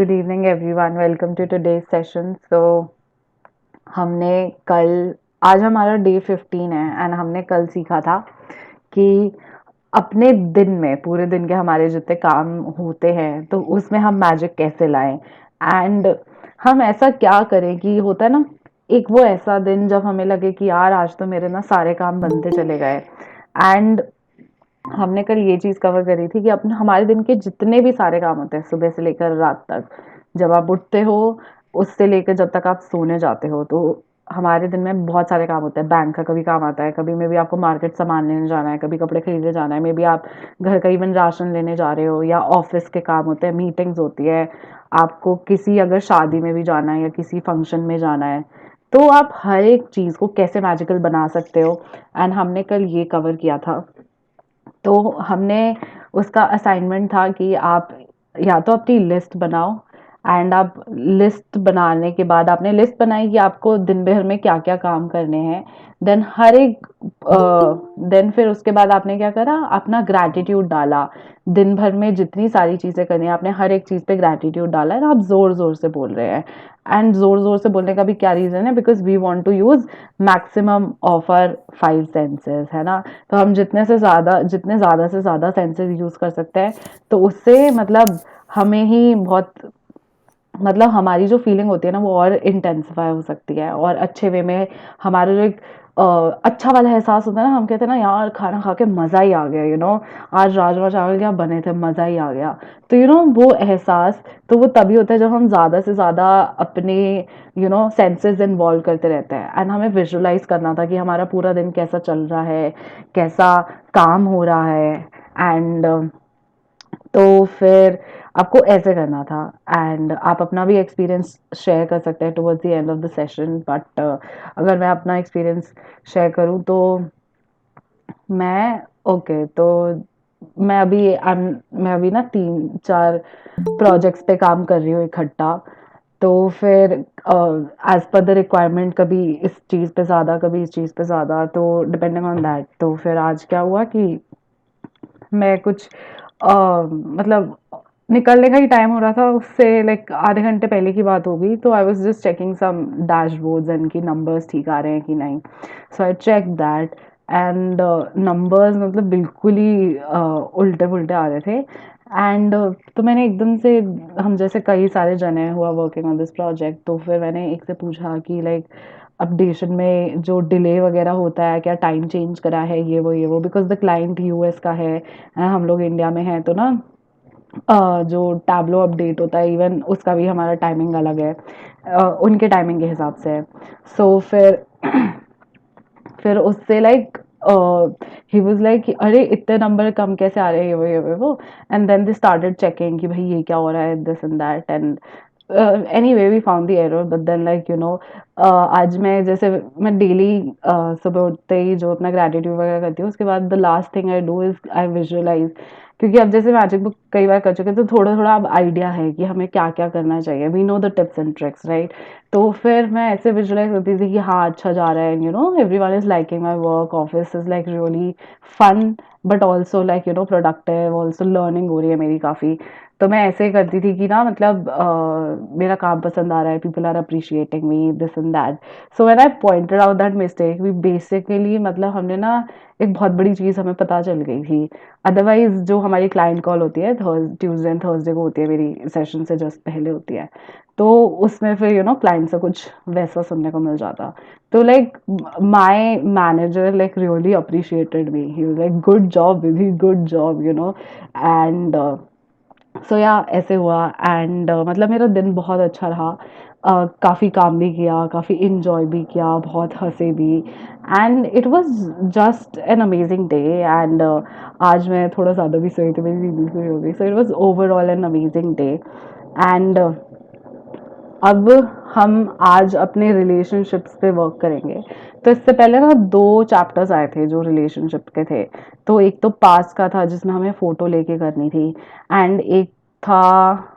Good evening everyone, welcome to today's session. हमने कल आज हमारा डे 15 है एंड हमने कल सीखा था कि अपने दिन में पूरे दिन के हमारे जितने काम होते हैं तो उसमें हम मैजिक कैसे लाएं एंड हम ऐसा क्या करें कि होता है ना एक वो ऐसा दिन जब हमें लगे कि यार आज तो मेरे ना सारे काम बनते चले गए। एंड हमने कल ये चीज कवर करी थी कि अपने हमारे दिन के जितने भी सारे काम होते हैं सुबह से लेकर रात तक, जब आप उठते हो उससे लेकर जब तक आप सोने जाते हो, तो हमारे दिन में बहुत सारे काम होते हैं। बैंक का कभी काम आता है, कभी में भी आपको मार्केट सामान लेने जाना है, कभी कपड़े खरीदने जाना है, मे बी आप घर का इवन राशन लेने जा रहे हो, या ऑफिस के काम होते हैं, मीटिंग्स होती है, आपको किसी अगर शादी में भी जाना है या किसी फंक्शन में जाना है। तो आप हर एक चीज को कैसे मैजिकल बना सकते हो, एंड हमने कल ये कवर किया था। तो हमने उसका असाइनमेंट था कि आप या तो अपनी लिस्ट बनाओ, एंड आप लिस्ट बनाने के बाद आपने लिस्ट बनाई कि आपको दिन भर में क्या क्या काम करने हैं। देन हर एक देन फिर उसके बाद आपने क्या करा, अपना ग्रैटिट्यूड डाला। दिन भर में जितनी सारी चीजें करनी है आपने हर एक चीज पे ग्रैटिट्यूड डाला है, आप जोर जोर से बोल रहे हैं। एंड जोर जोर से बोलने का भी क्या रीजन है, because we want to use maximum of our 5 senses, है ना। तो हम जितने ज़्यादा से ज़्यादा सेंसेस यूज़ कर सकते हैं, तो उससे मतलब हमें ही बहुत मतलब हमारी जो फीलिंग होती है ना वो और इंटेंसिफाई हो सकती है और अच्छे वे में। हमारा जो एक अच्छा वाला एहसास होता है ना, हम कहते हैं ना यार खाना खा के मज़ा ही आ गया, आज राजमा चावल क्या बने थे, मज़ा ही आ गया। तो वो एहसास तो वो तभी होता है जब हम ज़्यादा से ज़्यादा अपने सेंसेस इन्वॉल्व करते रहते हैं। एंड हमें विजुअलाइज करना था कि हमारा पूरा दिन कैसा चल रहा है, कैसा काम हो रहा है। एंड तो फिर आपको ऐसे करना था। एंड आप अपना भी एक्सपीरियंस शेयर कर सकते हैं towards the end of the session, but अगर मैं अपना एक्सपीरियंस शेयर करूँ तो मैं ओके तो मैं अभी ना 3-4 प्रोजेक्ट्स पे काम कर रही हूँ इकट्ठा। तो फिर एज पर द रिक्वायरमेंट, कभी इस चीज़ पे ज़्यादा कभी इस चीज़ पे ज़्यादा, तो डिपेंडिंग ऑन दैट। तो फिर आज क्या हुआ कि मैं कुछ मतलब निकलने का ही टाइम हो रहा था, उससे लाइक आधे घंटे पहले की बात होगी। तो I was just checking some dashboards and की नंबर्स ठीक आ रहे हैं कि नहीं। So I check that and numbers मतलब बिल्कुल ही उल्टे पुल्टे आ रहे थे। एंड तो मैंने एकदम से, हम जैसे कई सारे जने हुआ वर्किंग ऑन दिस प्रोजेक्ट, तो फिर मैंने एक से पूछा कि लाइक अपडेशन में जो डिले वगैरह होता है, क्या टाइम चेंज करा है, ये वो बिकॉज द क्लाइंट यूएस का है, हम लोग इंडिया में हैं। तो ना जो टैबलो अपडेट होता है इवन उसका भी हमारा टाइमिंग अलग है, उनके टाइमिंग के हिसाब से है। सो फिर उससे लाइक ही वाज लाइक अरे इतने नंबर कम कैसे आ रहे हैं, ये वो। And then they started checking कि भाई ये क्या हो रहा है, this and that. And anyway we found the error, but then like आज मैं जैसे मैं डेली सुबह उठते ही जो अपना ग्रेटिट्यूड वगैरह करती हूँ, उसके बाद the last thing I do is I visualise. क्योंकि अब जैसे मैजिक बुक कई बार कर चुके हैं तो थोड़ा थोड़ा अब आइडिया है कि हमें क्या क्या करना चाहिए, we know the tips and tricks, right. तो फिर मैं ऐसे विजुअलाइज करती थी कि हाँ अच्छा जा रहा है, everyone is liking my work, office is like really fun, but also like productive, also learning हो रही है मेरी काफ़ी। तो मैं ऐसे ही करती थी कि ना मतलब मेरा काम पसंद आ रहा है, people are appreciating me, this and that. So when I pointed out that mistake, we basically मतलब हमने ना एक बहुत बड़ी चीज़ हमें पता चल गई थी। अदरवाइज जो हमारी क्लाइंट कॉल होती है ट्यूसडे एंड थर्सडे को होती है, मेरी सेशन से जस्ट पहले होती है। तो उसमें फिर क्लाइंट से कुछ वैसा सुनने को मिल जाता। तो like my manager like really appreciated me, he was like good job Vidhi, good job and so या ऐसे हुआ। एंड मतलब मेरा दिन बहुत अच्छा रहा, काफ़ी काम भी किया, काफ़ी इंजॉय भी किया, बहुत हंसे भी। And it was just an amazing day. And आज मैं थोड़ा ज़्यादा भी सोई थी, मेरी नींद भी पूरी हो गई। So it was overall an amazing day. And अब हम आज अपने रिलेशनशिप्स पे वर्क करेंगे। तो इससे पहले ना 2 चैप्टर्स आए थे जो रिलेशनशिप के थे। तो एक तो पास्ट का था जिसमें हमें फोटो लेके करनी थी, एंड था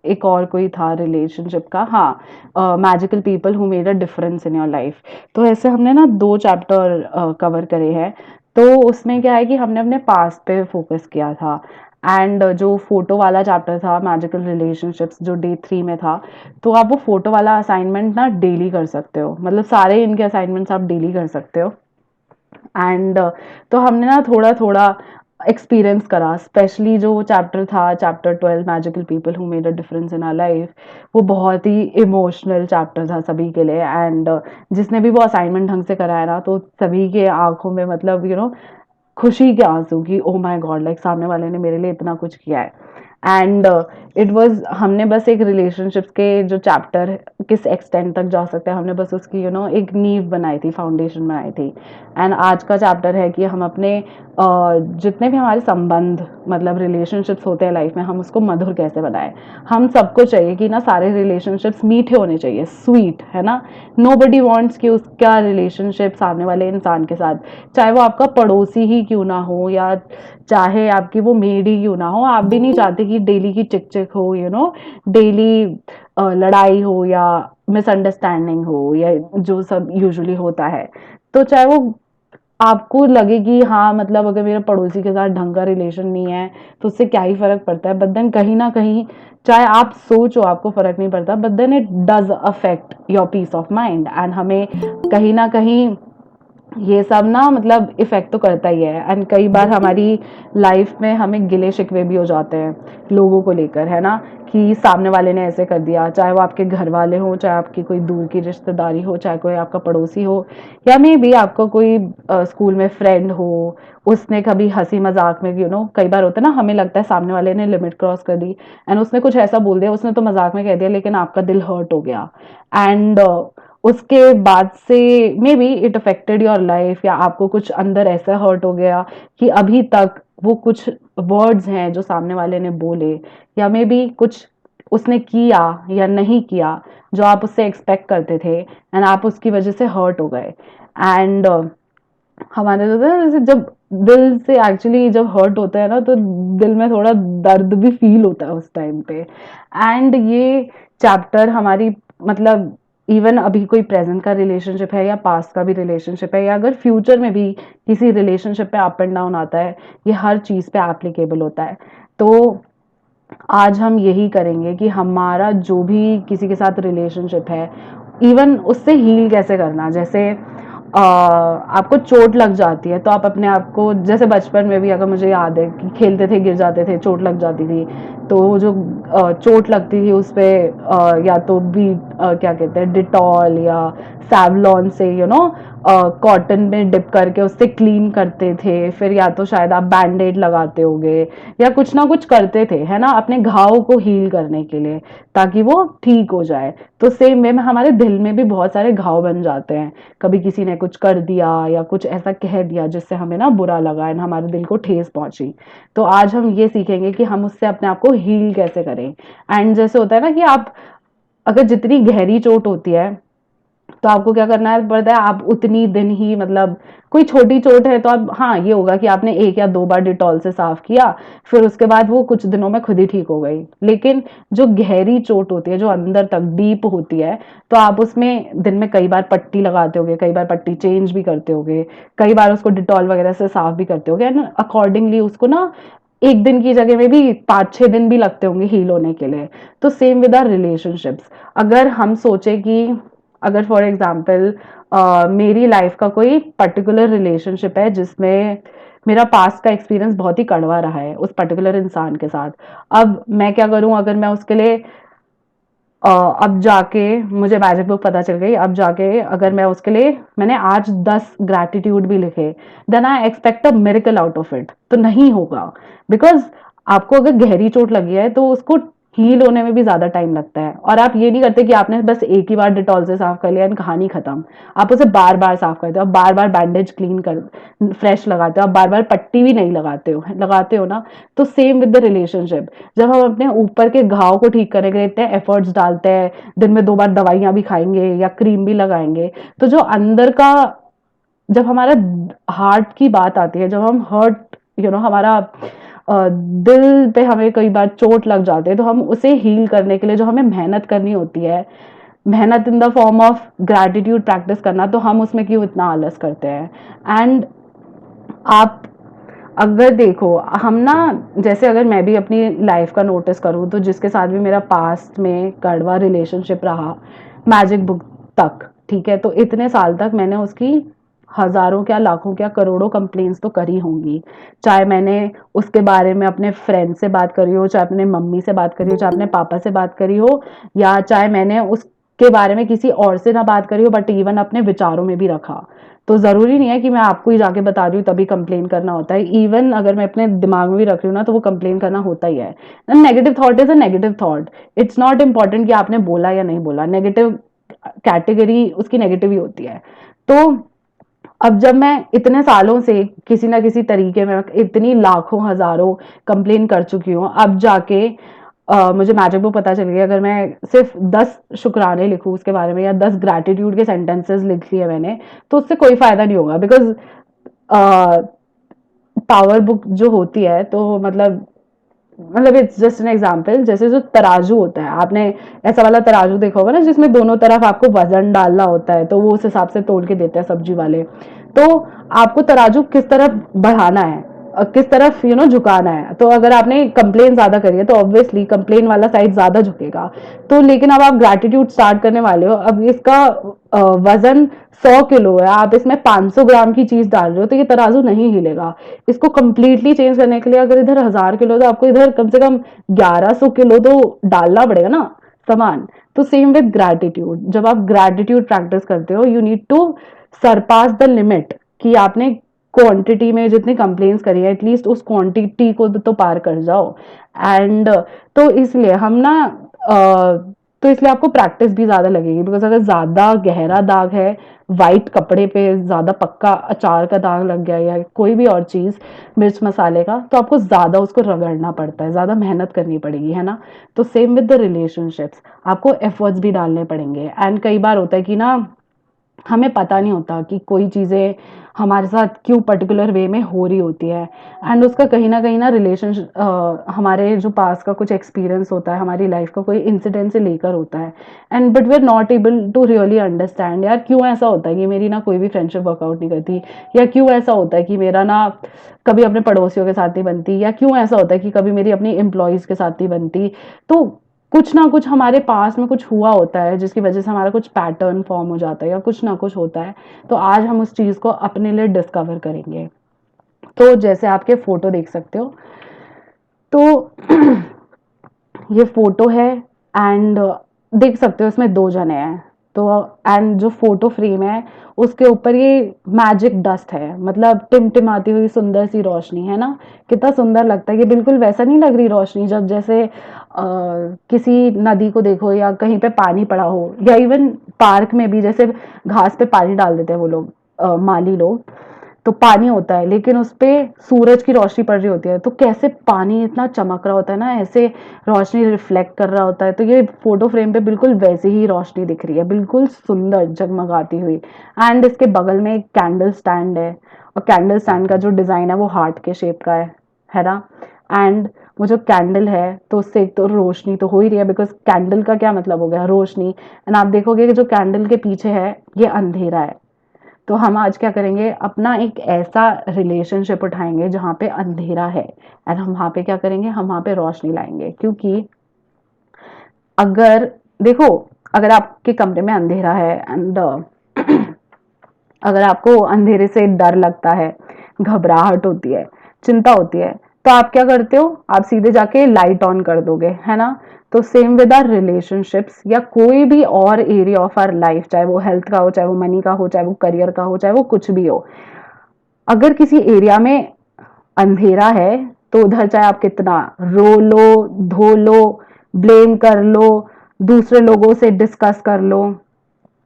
एक और कोई था रिलेशनशिप का, हाँ, magical people who made a difference in your life. तो ऐसे हमने ना 2 चैप्टर कवर करे हैं। तो उसमें क्या है कि हमने अपने पास्ट पे फोकस किया था। एंड जो फोटो वाला चैप्टर था मैजिकल रिलेशनशिप्स जो डे 3 में था, तो आप वो फोटो वाला असाइनमेंट ना डेली कर सकते हो, मतलब सारे इनके असाइनमेंट्स आप डेली कर सकते हो। एंड तो हमने ना थोड़ा थोड़ा एक्सपीरियंस करा, स्पेशली जो चैप्टर था chapter 12 magical people who made a difference in our life, वो बहुत ही इमोशनल चैप्टर था सभी के लिए। एंड जिसने भी वो असाइनमेंट ढंग से कराया ना, तो सभी के आंखों में मतलब खुशी के आंसू की ओ माय गॉड, लाइक सामने वाले ने मेरे लिए इतना कुछ किया है। एंड इट वाज, हमने बस एक रिलेशनशिप्स के जो चैप्टर किस एक्सटेंट तक जा सकते हैं, हमने बस उसकी एक नींव बनाई थी, फाउंडेशन बनाई थी। एंड आज का चैप्टर है कि हम अपने जितने भी हमारे संबंध मतलब रिलेशनशिप्स होते हैं लाइफ में, हम उसको मधुर कैसे बनाएं। हम सबको चाहिए कि ना सारे रिलेशनशिप्स मीठे होने चाहिए, स्वीट, है ना। नोबडी वांट्स कि उसका रिलेशनशिप सामने वाले इंसान के साथ, चाहे वो आपका पड़ोसी ही क्यों ना हो या चाहे आपकी वो मेड ही क्यों ना हो, आप भी नहीं चाहते कि डेली की चिक चिक हो, डेली लड़ाई हो या मिसअंडरस्टैंडिंग हो या जो सब यूजुअली होता है। तो चाहे वो आपको लगे कि हाँ मतलब अगर मेरे पड़ोसी के साथ ढंग का रिलेशन नहीं है तो उससे क्या ही फर्क पड़ता है, बट देन कहीं ना कहीं चाहे आप सोचो आपको फर्क नहीं पड़ता, but then it does affect your peace of mind. And हमें कहीं ना कहीं ये सब ना मतलब इफेक्ट तो करता ही है। एंड कई बार हमारी लाइफ में हमें गिले शिकवे भी हो जाते हैं लोगों को लेकर, है ना, कि सामने वाले ने ऐसे कर दिया, चाहे वो आपके घर वाले हो, चाहे आपकी कोई दूर की रिश्तेदारी हो, चाहे कोई आपका पड़ोसी हो, या मे भी आपका कोई स्कूल में फ्रेंड हो, उसने कभी हंसी मजाक में कई बार होता है ना, हमें लगता है सामने वाले ने लिमिट क्रॉस कर दी एंड उसने कुछ ऐसा बोल दिया, उसने तो मजाक में कह दिया लेकिन आपका दिल हर्ट हो गया। एंड उसके बाद से may be it affected your life, या आपको कुछ अंदर ऐसा हर्ट हो गया कि अभी तक वो कुछ वर्ड्स हैं जो सामने वाले ने बोले, या मे बी कुछ उसने किया या नहीं किया जो आप उससे एक्सपेक्ट करते थे, एंड आप उसकी वजह से हर्ट हो गए। एंड हमारे तो जैसे जब दिल से एक्चुअली जब हर्ट होता है ना, तो दिल में थोड़ा दर्द भी फील होता है उस टाइम पे। एंड ये चैप्टर हमारी मतलब इवन अभी कोई प्रेजेंट का रिलेशनशिप है या पास्ट का भी रिलेशनशिप है या अगर फ्यूचर में भी किसी रिलेशनशिप पे अप एंड डाउन आता है, ये हर चीज पे एप्लीकेबल होता है। तो आज हम यही करेंगे कि हमारा जो भी किसी के साथ रिलेशनशिप है, इवन उससे हील कैसे करना। जैसे आपको चोट लग जाती है तो आप अपने आप को, जैसे बचपन में भी अगर मुझे याद है कि खेलते थे गिर जाते थे चोट लग जाती थी, तो वो जो चोट लगती थी उस पे या तो भी क्या कहते हैं डिटॉल या सैवलॉन से कॉटन में डिप करके उससे क्लीन करते थे, फिर या तो शायद आप बैंडेड लगाते होगे या कुछ ना कुछ करते थे, है ना, अपने घाव को हील करने के लिए ताकि वो ठीक हो जाए। तो सेम वे में हमारे दिल में भी बहुत सारे घाव बन जाते हैं, कभी किसी ने कुछ कर दिया या कुछ ऐसा कह दिया जिससे हमें ना बुरा लगा एंड हमारे दिल को ठेस पहुंची। तो आज हम ये सीखेंगे कि हम उससे अपने आप को हील कैसे करें। एंड जैसे होता है ना कि आप अगर जितनी गहरी चोट होती है तो आपको क्या करना है पड़ता है, आप उतनी दिन ही मतलब कोई छोटी चोट है तो आप, हाँ ये होगा कि आपने 1 या 2 बार डिटॉल से साफ किया, फिर उसके बाद वो कुछ दिनों में खुद ही ठीक हो गई। लेकिन जो गहरी चोट होती है जो अंदर तक डीप होती है, तो आप उसमें दिन में कई बार पट्टी लगाते होगे, कई बार पट्टी चेंज भी करते होगे, कई बार उसको डिटॉल वगैरह से साफ भी करते होगे, एंड अकॉर्डिंगली उसको ना एक दिन की जगह में भी 5-6 दिन भी लगते होंगे हील होने के लिए। तो सेम विद आर रिलेशनशिप्स, अगर हम सोचे कि अगर फॉर एग्जाम्पल मेरी लाइफ का कोई पर्टिकुलर रिलेशनशिप है जिसमें मेरा पास्ट का एक्सपीरियंस बहुत ही कड़वा रहा है उस पर्टिकुलर इंसान के साथ, अब मैं क्या करूं, अगर मैं उसके लिए अब जाके मुझे मैजिक बुक पता चल गई, अब जाके अगर मैं उसके लिए मैंने आज 10 ग्रैटिट्यूड भी लिखे, then I expect a miracle out of it, तो नहीं होगा। बिकॉज आपको अगर गहरी चोट लगी है तो उसको हील होने में भी ज्यादा टाइम लगता है, और आप ये नहीं करते कि आपने बस एक ही बार डिटॉल से साफ कर लिया एंड कहानी खत्म। आप उसे बार बार साफ करते हो, आप बार बार बैंडेज क्लीन कर फ्रेश लगाते हो, आप बार बार पट्टी भी नहीं लगाते हो ना। तो सेम विद द रिलेशनशिप, जब हम अपने ऊपर के घाव को ठीक करने के लिए इतने एफर्ट्स डालते हैं, दिन में 2 बार दवाइयां भी खाएंगे या क्रीम भी लगाएंगे, तो जो अंदर का, जब हमारा हार्ट की बात आती है, जब हम हर्ट हमारा दिल पे हमें कई बार चोट लग जाती है, तो हम उसे हील करने के लिए जो हमें मेहनत करनी होती है, मेहनत in the form of gratitude practice करना, तो हम उसमें क्यों इतना आलस करते हैं। एंड आप अगर देखो हम ना, जैसे अगर मैं भी अपनी लाइफ का नोटिस करूँ तो जिसके साथ भी मेरा पास्ट में कड़वा रिलेशनशिप रहा, मैजिक बुक तक, ठीक है, तो इतने साल तक मैंने उसकी हजारों क्या लाखों क्या करोड़ों कंप्लेंट्स तो करी होंगी। चाहे मैंने उसके बारे में अपने फ्रेंड से बात करी हो, चाहे अपने मम्मी से बात करी हो, चाहे अपने पापा से बात करी हो, या चाहे मैंने उसके बारे में किसी और से ना बात करी हो, बट इवन अपने विचारों में भी रखा। तो ज़रूरी नहीं है कि मैं आपको ही जाके बता रही हूँ तभी कंप्लेन करना होता है। इवन अगर मैं अपने दिमाग में भी रख रही हूँ ना, तो वो कंप्लेन करना होता ही है। Negative thought is a negative thought. It's not important कि आपने बोला या नहीं बोला, नेगेटिव कैटेगरी उसकी नेगेटिव ही होती है। तो अब जब मैं इतने सालों से किसी ना किसी तरीके में इतनी लाखों हजारों कंप्लेन कर चुकी हूँ, अब जाके मुझे मैजिक बुक पता चल गया, अगर मैं सिर्फ 10 शुक्राने लिखूँ उसके बारे में या 10 ग्रैटिट्यूड के सेंटेंसेस लिख लिए मैंने, तो उससे कोई फायदा नहीं होगा। बिकॉज पावर बुक जो होती है, तो मतलब इट्स जस्ट एन एग्जाम्पल। जैसे जो तराजू होता है, आपने ऐसा वाला तराजू देखा होगा ना जिसमें दोनों तरफ आपको वजन डालना होता है, तो वो उस हिसाब से तोल के देते हैं सब्जी वाले। तो आपको तराजू किस तरफ बढ़ाना है, किस तरफ झुकाना है। तो अगर आपने कंप्लेन ज्यादा करी है तो ऑब्वियसली कंप्लेन वाला साइड ज्यादा झुकेगा। तो लेकिन अब आप ग्रेटिट्यूड स्टार्ट करने वाले हो, अब इसका वजन 100 किलो है, आप इसमें 500 ग्राम की चीज डाल रहे हो, तो ये तराजू नहीं हिलेगा। इसको कंप्लीटली चेंज करने के लिए अगर इधर 1000 किलो, तो आपको इधर कम से कम 1100 किलो तो डालना पड़ेगा ना सामान। तो सेम विद ग्रैटिट्यूड, जब आप ग्रैटिट्यूड प्रैक्टिस करते हो, you need to surpass the limit, कि आपने क्वांटिटी में जितनी कंप्लेंट्स करी है एटलीस्ट उस क्वांटिटी को तो पार कर जाओ। एंड तो इसलिए हम ना तो इसलिए आपको प्रैक्टिस भी ज्यादा लगेगी। बिकॉज अगर ज्यादा गहरा दाग है वाइट कपड़े पे, ज्यादा पक्का अचार का दाग लग गया या कोई भी और चीज मिर्च मसाले का, तो आपको ज्यादा उसको रगड़ना पड़ता है, ज्यादा मेहनत करनी पड़ेगी, है ना। तो सेम विद द रिलेशनशिप्स, आपको एफर्ट्स भी डालने पड़ेंगे। एंड कई बार होता है कि ना, हमें पता नहीं होता कि कोई चीज़ें हमारे साथ क्यों पर्टिकुलर वे में हो रही होती है। एंड उसका कहीं ना रिलेशनशिप हमारे जो पास का कुछ एक्सपीरियंस होता है, हमारी लाइफ का कोई इंसिडेंट से लेकर होता है। And but we are not able to really understand, यार क्यों ऐसा होता है कि मेरी ना कोई भी फ्रेंडशिप वर्कआउट नहीं करती, या क्यों ऐसा होता है कि मेरा ना कभी अपने पड़ोसियों के साथ नहीं बनती, या क्यों ऐसा होता है कि कभी मेरी अपनी एम्प्लॉयज़ के साथ नहीं बनती। तो कुछ ना कुछ हमारे पास में कुछ हुआ होता है जिसकी वजह से हमारा कुछ पैटर्न फॉर्म हो जाता है, या कुछ ना कुछ होता है। तो आज हम उस चीज़ को अपने लिए डिस्कवर करेंगे। तो जैसे आपके फोटो देख सकते हो, तो ये फोटो है, एंड देख सकते हो इसमें 2 जने हैं। तो एंड जो फोटो फ्रेम है उसके ऊपर ये मैजिक डस्ट है, मतलब टिमटिमाती हुई सुंदर सी रोशनी, है ना। कितना सुंदर लगता है। ये बिल्कुल वैसा नहीं लग रही रोशनी जब जैसे किसी नदी को देखो या कहीं पे पानी पड़ा हो, या इवन पार्क में भी जैसे घास पे पानी डाल देते हैं वो लोग, माली लोग। तो पानी होता है लेकिन उस पे सूरज की रोशनी पड़ रही होती है, तो कैसे पानी इतना चमक रहा होता है ना, ऐसे रोशनी रिफ्लेक्ट कर रहा होता है। तो ये फोटो फ्रेम पे बिल्कुल वैसी ही रोशनी दिख रही है, बिल्कुल सुंदर जगमगाती हुई। एंड इसके बगल में एक कैंडल स्टैंड है, और कैंडल स्टैंड का जो डिजाइन है वो हार्ट के शेप का है ना। एंड वो जो कैंडल है, तो उससे एक तो रोशनी तो हो ही रही है, बिकॉज कैंडल का क्या मतलब हो गया, रोशनी। एंड आप देखोगे कि जो कैंडल के पीछे है ये अंधेरा है। तो हम आज क्या करेंगे, अपना एक ऐसा रिलेशनशिप उठाएंगे जहाँ पे अंधेरा है, एंड हम वहाँ पे क्या करेंगे, हम वहाँ पे रोशनी लाएंगे। क्योंकि अगर देखो, अगर आपके कमरे में अंधेरा है, एंड अगर आपको अंधेरे से डर लगता है, घबराहट होती है, चिंता होती है, तो आप क्या करते हो, आप सीधे जाके लाइट ऑन कर दोगे, है ना। तो सेम विद आर रिलेशनशिप्स, या कोई भी और एरिया ऑफ आर लाइफ, चाहे वो हेल्थ का हो, चाहे वो मनी का हो, चाहे वो करियर का हो, चाहे वो कुछ भी हो। अगर किसी एरिया में अंधेरा है, तो उधर चाहे आप कितना रो लो, धो लो, ब्लेम कर लो, दूसरे लोगों से डिस्कस कर लो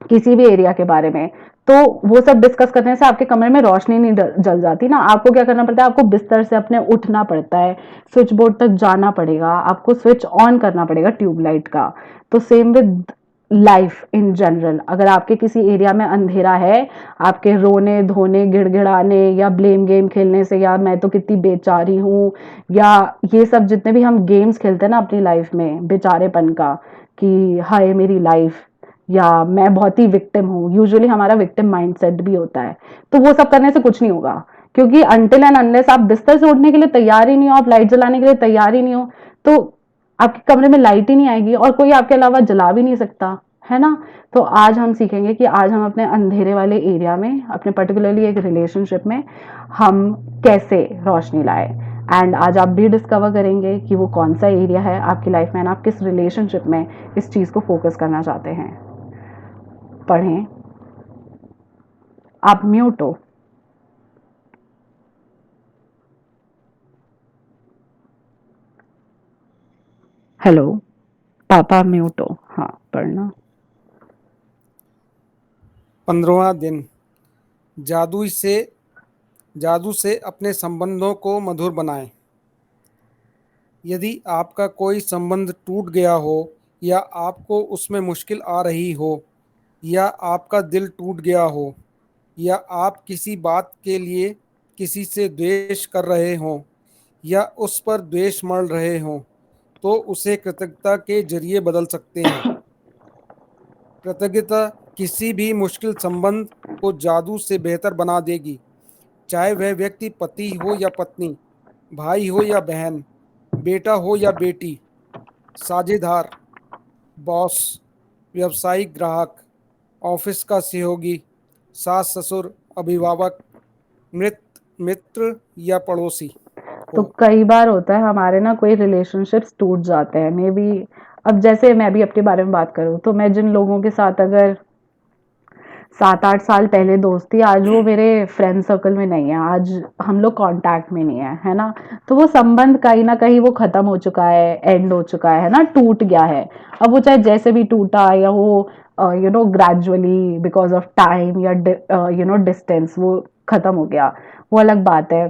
किसी भी एरिया के बारे में, तो वो सब डिस्कस करने से आपके कमरे में रोशनी नहीं जल जाती ना। आपको क्या करना पड़ता है, आपको बिस्तर से अपने उठना पड़ता है, स्विच बोर्ड तक जाना पड़ेगा, आपको स्विच ऑन करना पड़ेगा ट्यूबलाइट का। तो same with life in general, अगर आपके किसी एरिया में अंधेरा है, आपके रोने धोने गिड़गिड़ाने या ब्लेम गेम खेलने से, या मैं तो कितनी बेचारी हूँ, या ये सब जितने भी हम गेम्स खेलते हैं ना अपनी लाइफ में बेचारेपन का, कि हाय मेरी लाइफ, या मैं बहुत ही विक्टिम हूँ, यूजुअली हमारा विक्टिम माइंडसेट भी होता है। तो वो सब करने से कुछ नहीं होगा। क्योंकि अनटिल एंड अनलेस आप बिस्तर से उठने के लिए तैयार ही नहीं हो, आप लाइट जलाने के लिए तैयार ही नहीं हो, तो आपके कमरे में लाइट ही नहीं आएगी और कोई आपके अलावा जला भी नहीं सकता, है ना? तो आज हम सीखेंगे कि आज हम अपने अंधेरे वाले एरिया में, अपने पर्टिकुलरली एक रिलेशनशिप में हम कैसे रोशनी लाए। एंड आज आप भी डिस्कवर करेंगे कि वो कौन सा एरिया है आपकी लाइफ में, आप किस रिलेशनशिप में इस चीज़ को फोकस करना चाहते हैं। पढ़ें। आप म्यूट हो। हेलो। पापा म्यूट हो। हाँ, पढ़ना। 15वां दिन। जादू से जादू से अपने संबंधों को मधुर बनाएं। यदि आपका कोई संबंध टूट गया हो या आपको उसमें मुश्किल आ रही हो या आपका दिल टूट गया हो या आप किसी बात के लिए किसी से द्वेष कर रहे हों या उस पर द्वेष मढ़ रहे हों, तो उसे कृतज्ञता के जरिए बदल सकते हैं। कृतज्ञता किसी भी मुश्किल संबंध को जादू से बेहतर बना देगी, चाहे वह व्यक्ति पति हो या पत्नी, भाई हो या बहन, बेटा हो या बेटी, साझेदार, बॉस, व्यावसायिक ग्राहक, ऑफिस का सहयोगी, सास ससुर, अभिभावक, मृत मित्र या पड़ोसी तो हो। कई बार होता है हमारे ना कोई रिलेशनशिप्स टूट जाते हैं, मे बी। अब जैसे मैं भी अपने बारे में बात करूँ तो मैं जिन लोगों के साथ अगर 7-8 साल पहले दोस्त थी, आज वो मेरे फ्रेंड सर्कल में नहीं है, आज हम लोग कांटेक्ट में नहीं है ना? तो वो संबंध कहीं ना कहीं वो खत्म हो चुका है, एंड हो चुका है ना, टूट गया है। अब वो चाहे जैसे भी टूटा, या वो ग्रेजुअली बिकॉज ऑफ टाइम या डिस्टेंस वो खत्म हो गया, वो अलग बात है।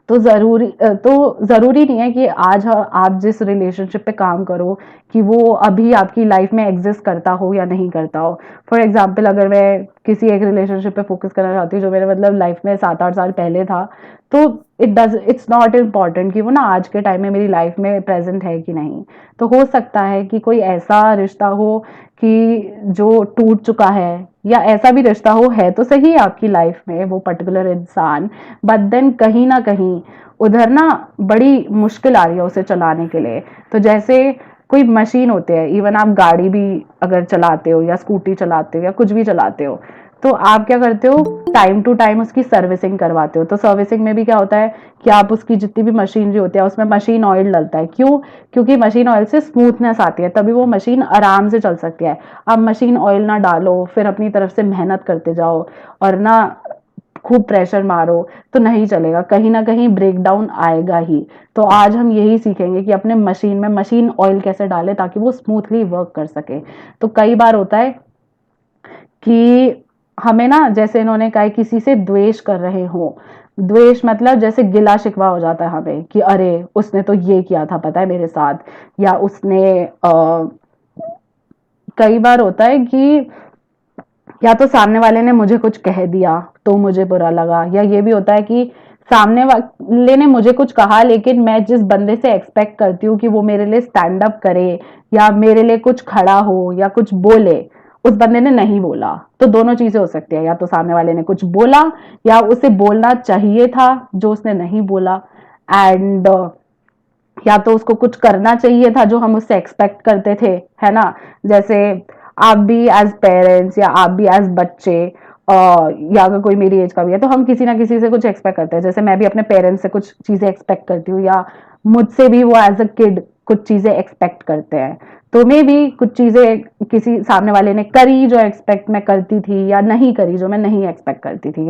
तो ज़रूरी नहीं है कि आज आप जिस रिलेशनशिप पे काम करो कि वो अभी आपकी लाइफ में एग्जिस्ट करता हो या नहीं करता हो। फॉर एग्जाम्पल, अगर मैं किसी एक रिलेशनशिप पे फोकस करना चाहती हूँ जो मेरे मतलब लाइफ में 7-8 साल पहले था, तो इट्स नॉट इम्पॉर्टेंट कि वो ना आज के टाइम में मेरी लाइफ में प्रेजेंट है कि नहीं। तो हो सकता है कि कोई ऐसा रिश्ता हो कि जो टूट चुका है, या ऐसा भी रिश्ता हो, है तो सही आपकी लाइफ में वो पर्टिकुलर इंसान, बट देन कहीं ना कहीं उधर ना बड़ी मुश्किल आ रही है उसे चलाने के लिए। तो जैसे कोई मशीन होते हैं, इवन आप गाड़ी भी अगर चलाते हो या स्कूटी चलाते हो या कुछ भी चलाते हो, तो आप क्या करते हो, टाइम टू टाइम उसकी सर्विसिंग करवाते हो। तो सर्विसिंग में भी क्या होता है कि आप उसकी जितनी भी मशीनरी होती है उसमें मशीन ऑयल डलता है। क्यों? क्योंकि मशीन ऑयल से स्मूथनेस आती है, तभी वो मशीन आराम से चल सकती है। आप मशीन ऑयल ना डालो, फिर अपनी तरफ से मेहनत करते जाओ और ना खूब प्रेशर मारो, तो नहीं चलेगा, कहीं ना कहीं ब्रेक डाउन आएगा ही। तो आज हम यही सीखेंगे कि अपने मशीन में मशीन ऑयल कैसे डालें ताकि वो स्मूथली वर्क कर सके। तो कई बार होता है कि हमें ना, जैसे इन्होंने कहा, किसी से द्वेष कर रहे हो। द्वेष मतलब जैसे गिला शिकवा हो जाता है हमें कि अरे उसने तो ये किया था पता है मेरे साथ, या उसने कई बार होता है कि या तो सामने वाले ने मुझे कुछ कह दिया तो मुझे बुरा लगा, या ये भी होता है कि सामने वाले ने मुझे कुछ कहा लेकिन मैं जिस बंदे से एक्सपेक्ट करती हूँ कि वो मेरे लिए स्टैंड अप करे या मेरे लिए कुछ खड़ा हो या कुछ बोले, उस बंदे ने नहीं बोला। तो दोनों चीजें हो सकती है, या तो सामने वाले ने कुछ बोला या उसे बोलना चाहिए था जो उसने नहीं बोला। एंड या तो उसको कुछ करना चाहिए था जो हम उससे एक्सपेक्ट करते थे, है ना? जैसे आप भी एज पेरेंट्स या आप भी एज बच्चे, या अगर कोई मेरी एज का भी है, तो हम किसी ना किसी से कुछ एक्सपेक्ट करते हैं। जैसे मैं भी अपने पेरेंट्स से कुछ चीजें एक्सपेक्ट करती हूँ, या मुझसे भी वो एज अ किड कुछ चीजें एक्सपेक्ट करते हैं। तो मे भी कुछ चीजें किसी सामने वाले ने करी जो एक्सपेक्ट मैं करती थी, या नहीं करी जो मैं नहीं एक्सपेक्ट करती थी,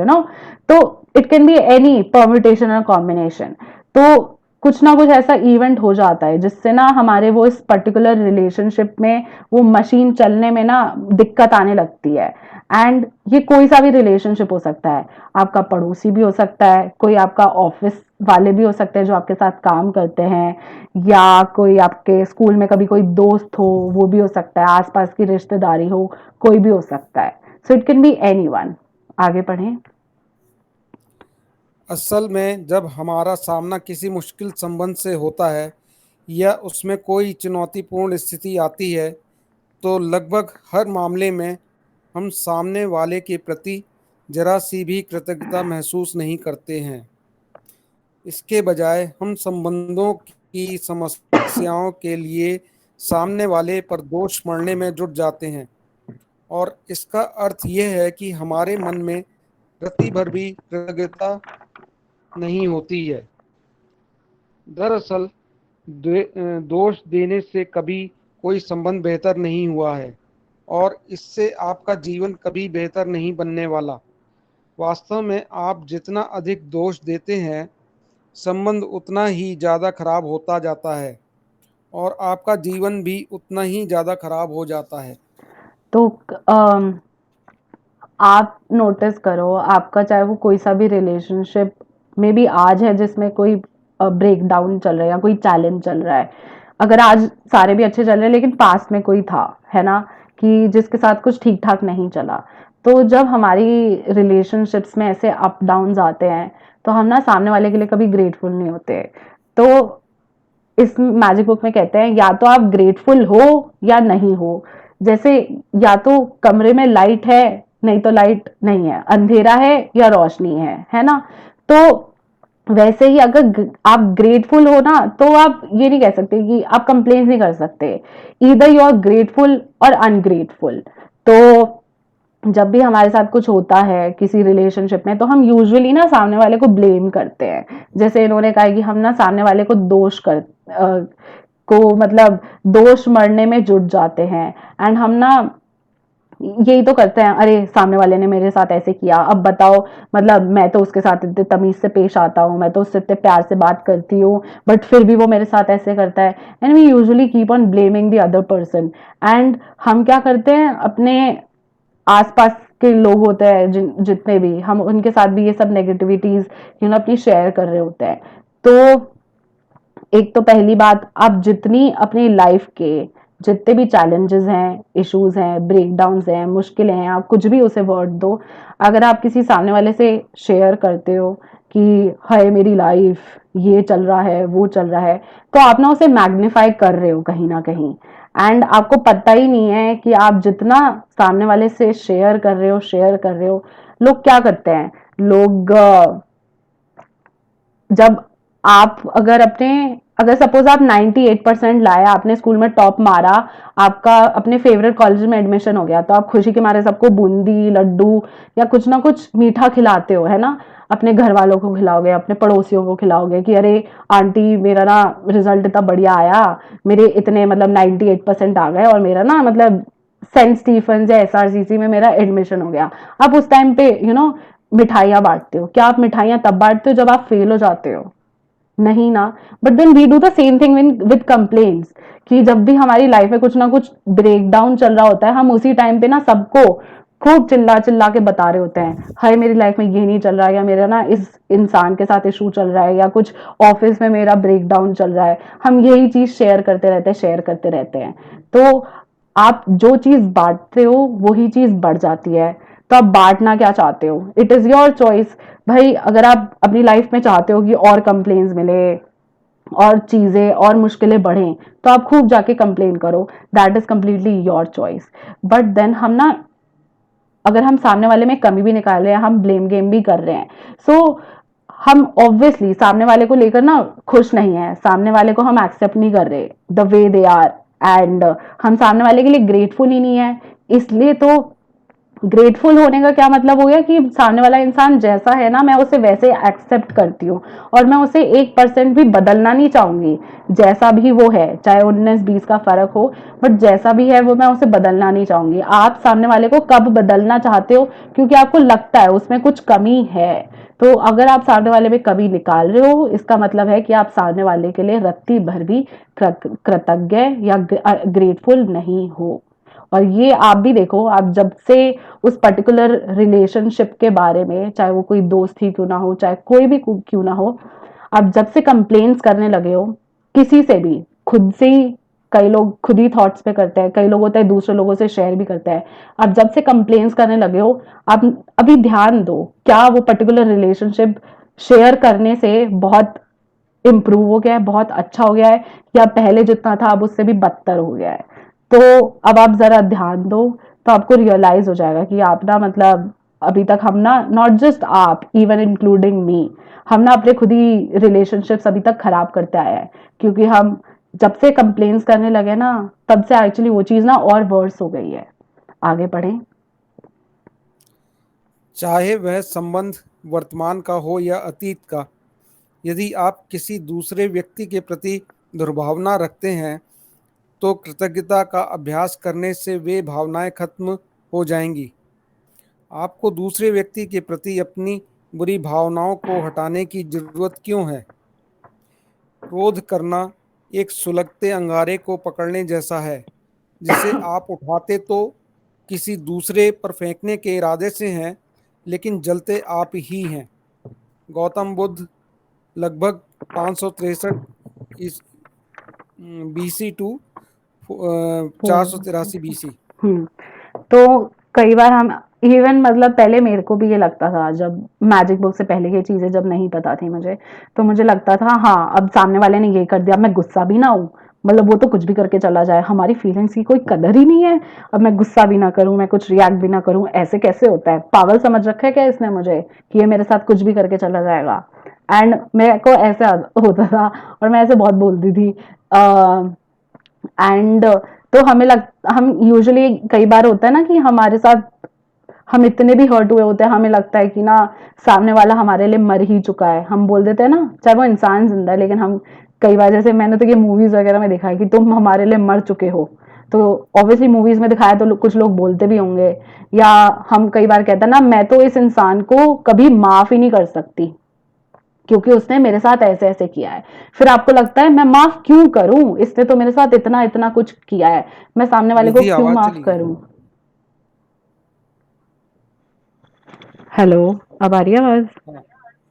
तो it can be any permutation और कॉम्बिनेशन। तो कुछ ना कुछ ऐसा इवेंट हो जाता है जिससे ना हमारे वो इस पर्टिकुलर रिलेशनशिप में वो मशीन चलने में ना दिक्कत आने लगती है। एंड ये कोई सा भी रिलेशनशिप हो सकता है, आपका पड़ोसी भी हो सकता है, कोई आपका ऑफिस वाले भी हो सकते हैं जो आपके साथ काम करते हैं, या कोई आपके स्कूल में कभी कोई दोस्त हो वो भी हो सकता है, आसपास की रिश्तेदारी हो, कोई भी हो सकता है। So it can be any one. आगे पढ़ें। असल में जब हमारा सामना किसी मुश्किल संबंध से होता है या उसमें कोई चुनौतीपूर्ण स्थिति आती है, तो लगभग हर मामले में हम सामने वाले के प्रति जरा सी भी कृतज्ञता महसूस नहीं करते हैं। इसके बजाय हम संबंधों की समस्याओं के लिए सामने वाले पर दोष मढ़ने में जुट जाते हैं, और इसका अर्थ यह है कि हमारे मन में रत्ती भर भी कृतज्ञता नहीं होती है। दरअसल दोष देने से कभी कोई संबंध बेहतर नहीं हुआ है, और इससे आपका जीवन कभी बेहतर नहीं बनने वाला। वास्तव में आप जितना अधिक दोष देते हैं, संबंध उतना ही ज़्यादा खराब होता जाता है, और आपका जीवन भी उतना ही ज़्यादा खराब हो जाता है। तो अम, आप नोटिस करो, आपका चाहे वो कोई सा भी रिलेशनशिप में भी आज है जिसमें कोई ब्रेक डाउन चल रहा है या कोई चैलेंज चल रहा है, अगर आज सारे भी अच्छे चल रहे हैं लेकिन पास्ट में कोई था, है ना, कि जिसके साथ कुछ ठीक ठाक नहीं चला, तो जब हमारी रिलेशनशिप्स में ऐसे अप डाउन आते हैं तो हम ना सामने वाले के लिए कभी ग्रेटफुल नहीं होते। तो इस मैजिक बुक में कहते हैं या तो आप ग्रेटफुल हो या नहीं हो। जैसे या तो कमरे में लाइट है, नहीं तो लाइट नहीं है, अंधेरा है या रोशनी है ना। तो वैसे ही अगर आप ग्रेटफुल हो ना, तो आप ये नहीं कह सकते कि आप कंप्लेन नहीं कर सकते, इधर यू आर ग्रेटफुल और अनग्रेटफुल। तो जब भी हमारे साथ कुछ होता है किसी रिलेशनशिप में, तो हम यूजुअली ना सामने वाले को ब्लेम करते हैं। जैसे इन्होंने कहा कि हम ना सामने वाले को को मतलब दोष मरने में जुट जाते हैं। एंड हम ना यही तो करते हैं, अरे सामने वाले ने मेरे साथ ऐसे किया, अब बताओ, मतलब मैं तो उसके साथ इतने तमीज से पेश आता हूँ, मैं तो उससे इतने प्यार से बात करती हूँ, बट फिर भी वो मेरे साथ ऐसे करता है। And we usually keep on blaming the other person. And हम क्या करते हैं, अपने आसपास के लोग होते हैं जितने भी, हम उनके साथ भी ये सब नेगेटिविटीज अपनी शेयर कर रहे होते हैं। तो एक तो पहली बात, आप जितनी अपनी लाइफ के जितने भी चैलेंजेस हैं, इश्यूज हैं, ब्रेकडाउन्स हैं, मुश्किलें हैं, आप कुछ भी उसे वर्ड दो, अगर आप किसी सामने वाले से शेयर करते हो कि हाय मेरी लाइफ ये चल रहा है वो चल रहा है, तो आप ना उसे मैग्नीफाई कर रहे हो कहीं ना कहीं। एंड आपको पता ही नहीं है कि आप जितना सामने वाले से शेयर कर रहे हो, लोग क्या करते हैं, लोग जब आप अगर सपोज आप 98% लाए, आपने स्कूल में टॉप मारा, आपका अपने फेवरेट कॉलेज में एडमिशन हो गया, तो आप खुशी के मारे सबको बूंदी लड्डू या कुछ ना कुछ मीठा खिलाते हो, है ना। अपने घर वालों को खिलाओगे, अपने पड़ोसियों को खिलाओगे कि अरे आंटी मेरा ना रिजल्ट इतना बढ़िया आया, मेरे इतने मतलब 98% आ गए और मेरा ना मतलब सेंट स्टीफन या एसआरसीसी में मेरा एडमिशन हो गया। आप उस टाइम पे मिठाइयाँ बांटते हो। क्या आप मिठाइयाँ तब बांटते हो जब आप फेल हो जाते हो? नहीं ना। But then we do the same thing with complaints, कि जब भी हमारी लाइफ में कुछ ना कुछ ब्रेक डाउन चल रहा होता है, हम उसी टाइम पे ना सबको खूब चिल्ला चिल्ला के बता रहे होते हैं, हाय मेरी लाइफ में ये नहीं चल रहा है, या मेरा ना इस इंसान के साथ इशू चल रहा है, या कुछ ऑफिस में मेरा ब्रेक डाउन चल रहा है। हम यही चीज शेयर करते रहते हैं। तो आप जो चीज बांटते हो वही चीज बढ़ जाती है। तो आप बांटना क्या चाहते हो, इट इज योर चॉइस। भाई अगर आप अपनी लाइफ में चाहते हो कि और कंप्लेन्स मिले और चीजें और मुश्किलें बढ़ें, तो आप खूब जाके कंप्लेन करो, that is completely your choice. But then हम ना, अगर हम सामने वाले में कमी भी निकाल रहे हैं, हम ब्लेम गेम भी कर रहे हैं, सो हम ऑब्वियसली सामने वाले को लेकर ना खुश नहीं है, सामने वाले को हम एक्सेप्ट नहीं कर रहे the way they are. And हम सामने वाले के लिए ग्रेटफुल ही नहीं है। इसलिए तो ग्रेटफुल होने का क्या मतलब हो गया कि सामने वाला इंसान जैसा है ना, मैं उसे वैसे एक्सेप्ट करती हूँ, और मैं उसे 1% भी बदलना नहीं चाहूंगी। जैसा भी वो है, चाहे 19-20 का फर्क हो, बट जैसा भी है वो मैं उसे बदलना नहीं चाहूंगी। आप सामने वाले को कब बदलना चाहते हो? क्योंकि आपको लगता है उसमें कुछ कमी है। तो अगर आप सामने वाले में कमी निकाल रहे हो, इसका मतलब है कि आप सामने वाले के लिए रत्ती भर भी कृतज्ञ या ग्रेटफुल नहीं हो। और ये आप भी देखो, आप जब से उस पर्टिकुलर रिलेशनशिप के बारे में, चाहे वो कोई दोस्त ही क्यों ना हो, चाहे कोई भी क्यों ना हो, आप जब से कंप्लेन्स करने लगे हो किसी से भी, खुद से ही, कई लोग खुद ही थॉट्स पे करते हैं, कई लोग होता है दूसरे लोगों से शेयर भी करते हैं, आप जब से कंप्लेन्स करने लगे हो, आप अभी ध्यान दो, क्या वो पर्टिकुलर रिलेशनशिप शेयर करने से बहुत इम्प्रूव हो गया है, बहुत अच्छा हो गया है, या पहले जितना था अब उससे भी बदतर हो गया है? तो अब आप जरा ध्यान दो, तो आपको रियलाइज हो जाएगा कि आप ना मतलब अभी तक हम ना, नॉट जस्ट आप, इवन इंक्लूडिंग मी, हम ना अपने खुद ही रिलेशनशिप्स अभी तक खराब करते आए हैं, क्योंकि हम जब से कंप्लेन्स करने लगे ना, तब से एक्चुअली वो चीज ना और वर्स हो गई है। आगे बढ़े। चाहे वह संबंध वर्तमान का हो या अतीत का, यदि आप किसी दूसरे व्यक्ति के प्रति दुर्भावना रखते हैं तो कृतज्ञता का अभ्यास करने से वे भावनाएं खत्म हो जाएंगी। आपको दूसरे व्यक्ति के प्रति अपनी बुरी भावनाओं को हटाने की जरूरत क्यों है? क्रोध करना एक सुलगते अंगारे को पकड़ने जैसा है, जिसे आप उठाते तो किसी दूसरे पर फेंकने के इरादे से हैं, लेकिन जलते आप ही हैं। गौतम बुद्ध, लगभग 563 इस बीसी टू 483 बीसी। हम्म। तो कई बार हम, इवन मतलब पहले मेरे को भी ये लगता था, जब मैजिक बुक से पहले ये चीजें जब नहीं पता थी मुझे, तो मुझे लगता था हाँ अब सामने वाले ने ये कर दिया, अब मैं गुस्सा भी ना हूँ, मतलब वो तो कुछ भी करके चला जाए, हमारी फीलिंग्स की कोई कदर ही नहीं है, अब मैं गुस्सा भी ना करूं, मैं कुछ रिएक्ट भी ना करूं, ऐसे कैसे होता है, पागल समझ रखा है क्या इसने मुझे कि ये मेरे साथ कुछ भी करके चला जाएगा। एंड मेरे को ऐसे होता था, और मैं ऐसे बहुत बोलती थी। एंड तो हम यूजुअली कई बार होता है ना कि हमारे साथ हम इतने भी हर्ट हुए होते हैं, हमें लगता है कि ना सामने वाला हमारे लिए मर ही चुका है, हम बोल देते हैं ना, चाहे वो इंसान जिंदा है, लेकिन हम कई बार, जैसे मैंने तो ये मूवीज वगैरह में देखा है कि तुम हमारे लिए मर चुके हो, तो ऑब्वियसली मूवीज में दिखाया तो कुछ लोग बोलते भी होंगे। या हम कई बार कहते हैं ना, मैं तो इस इंसान को कभी माफ ही नहीं कर सकती क्योंकि उसने मेरे साथ ऐसे ऐसे किया है। फिर आपको लगता है मैं माफ क्यों करूं, इसने तो मेरे साथ इतना इतना कुछ किया है, मैं सामने वाले को निधि, क्यों आवाज माफ चली गई। करूं। हेलो, अब आ रही है आवाज? हाँ,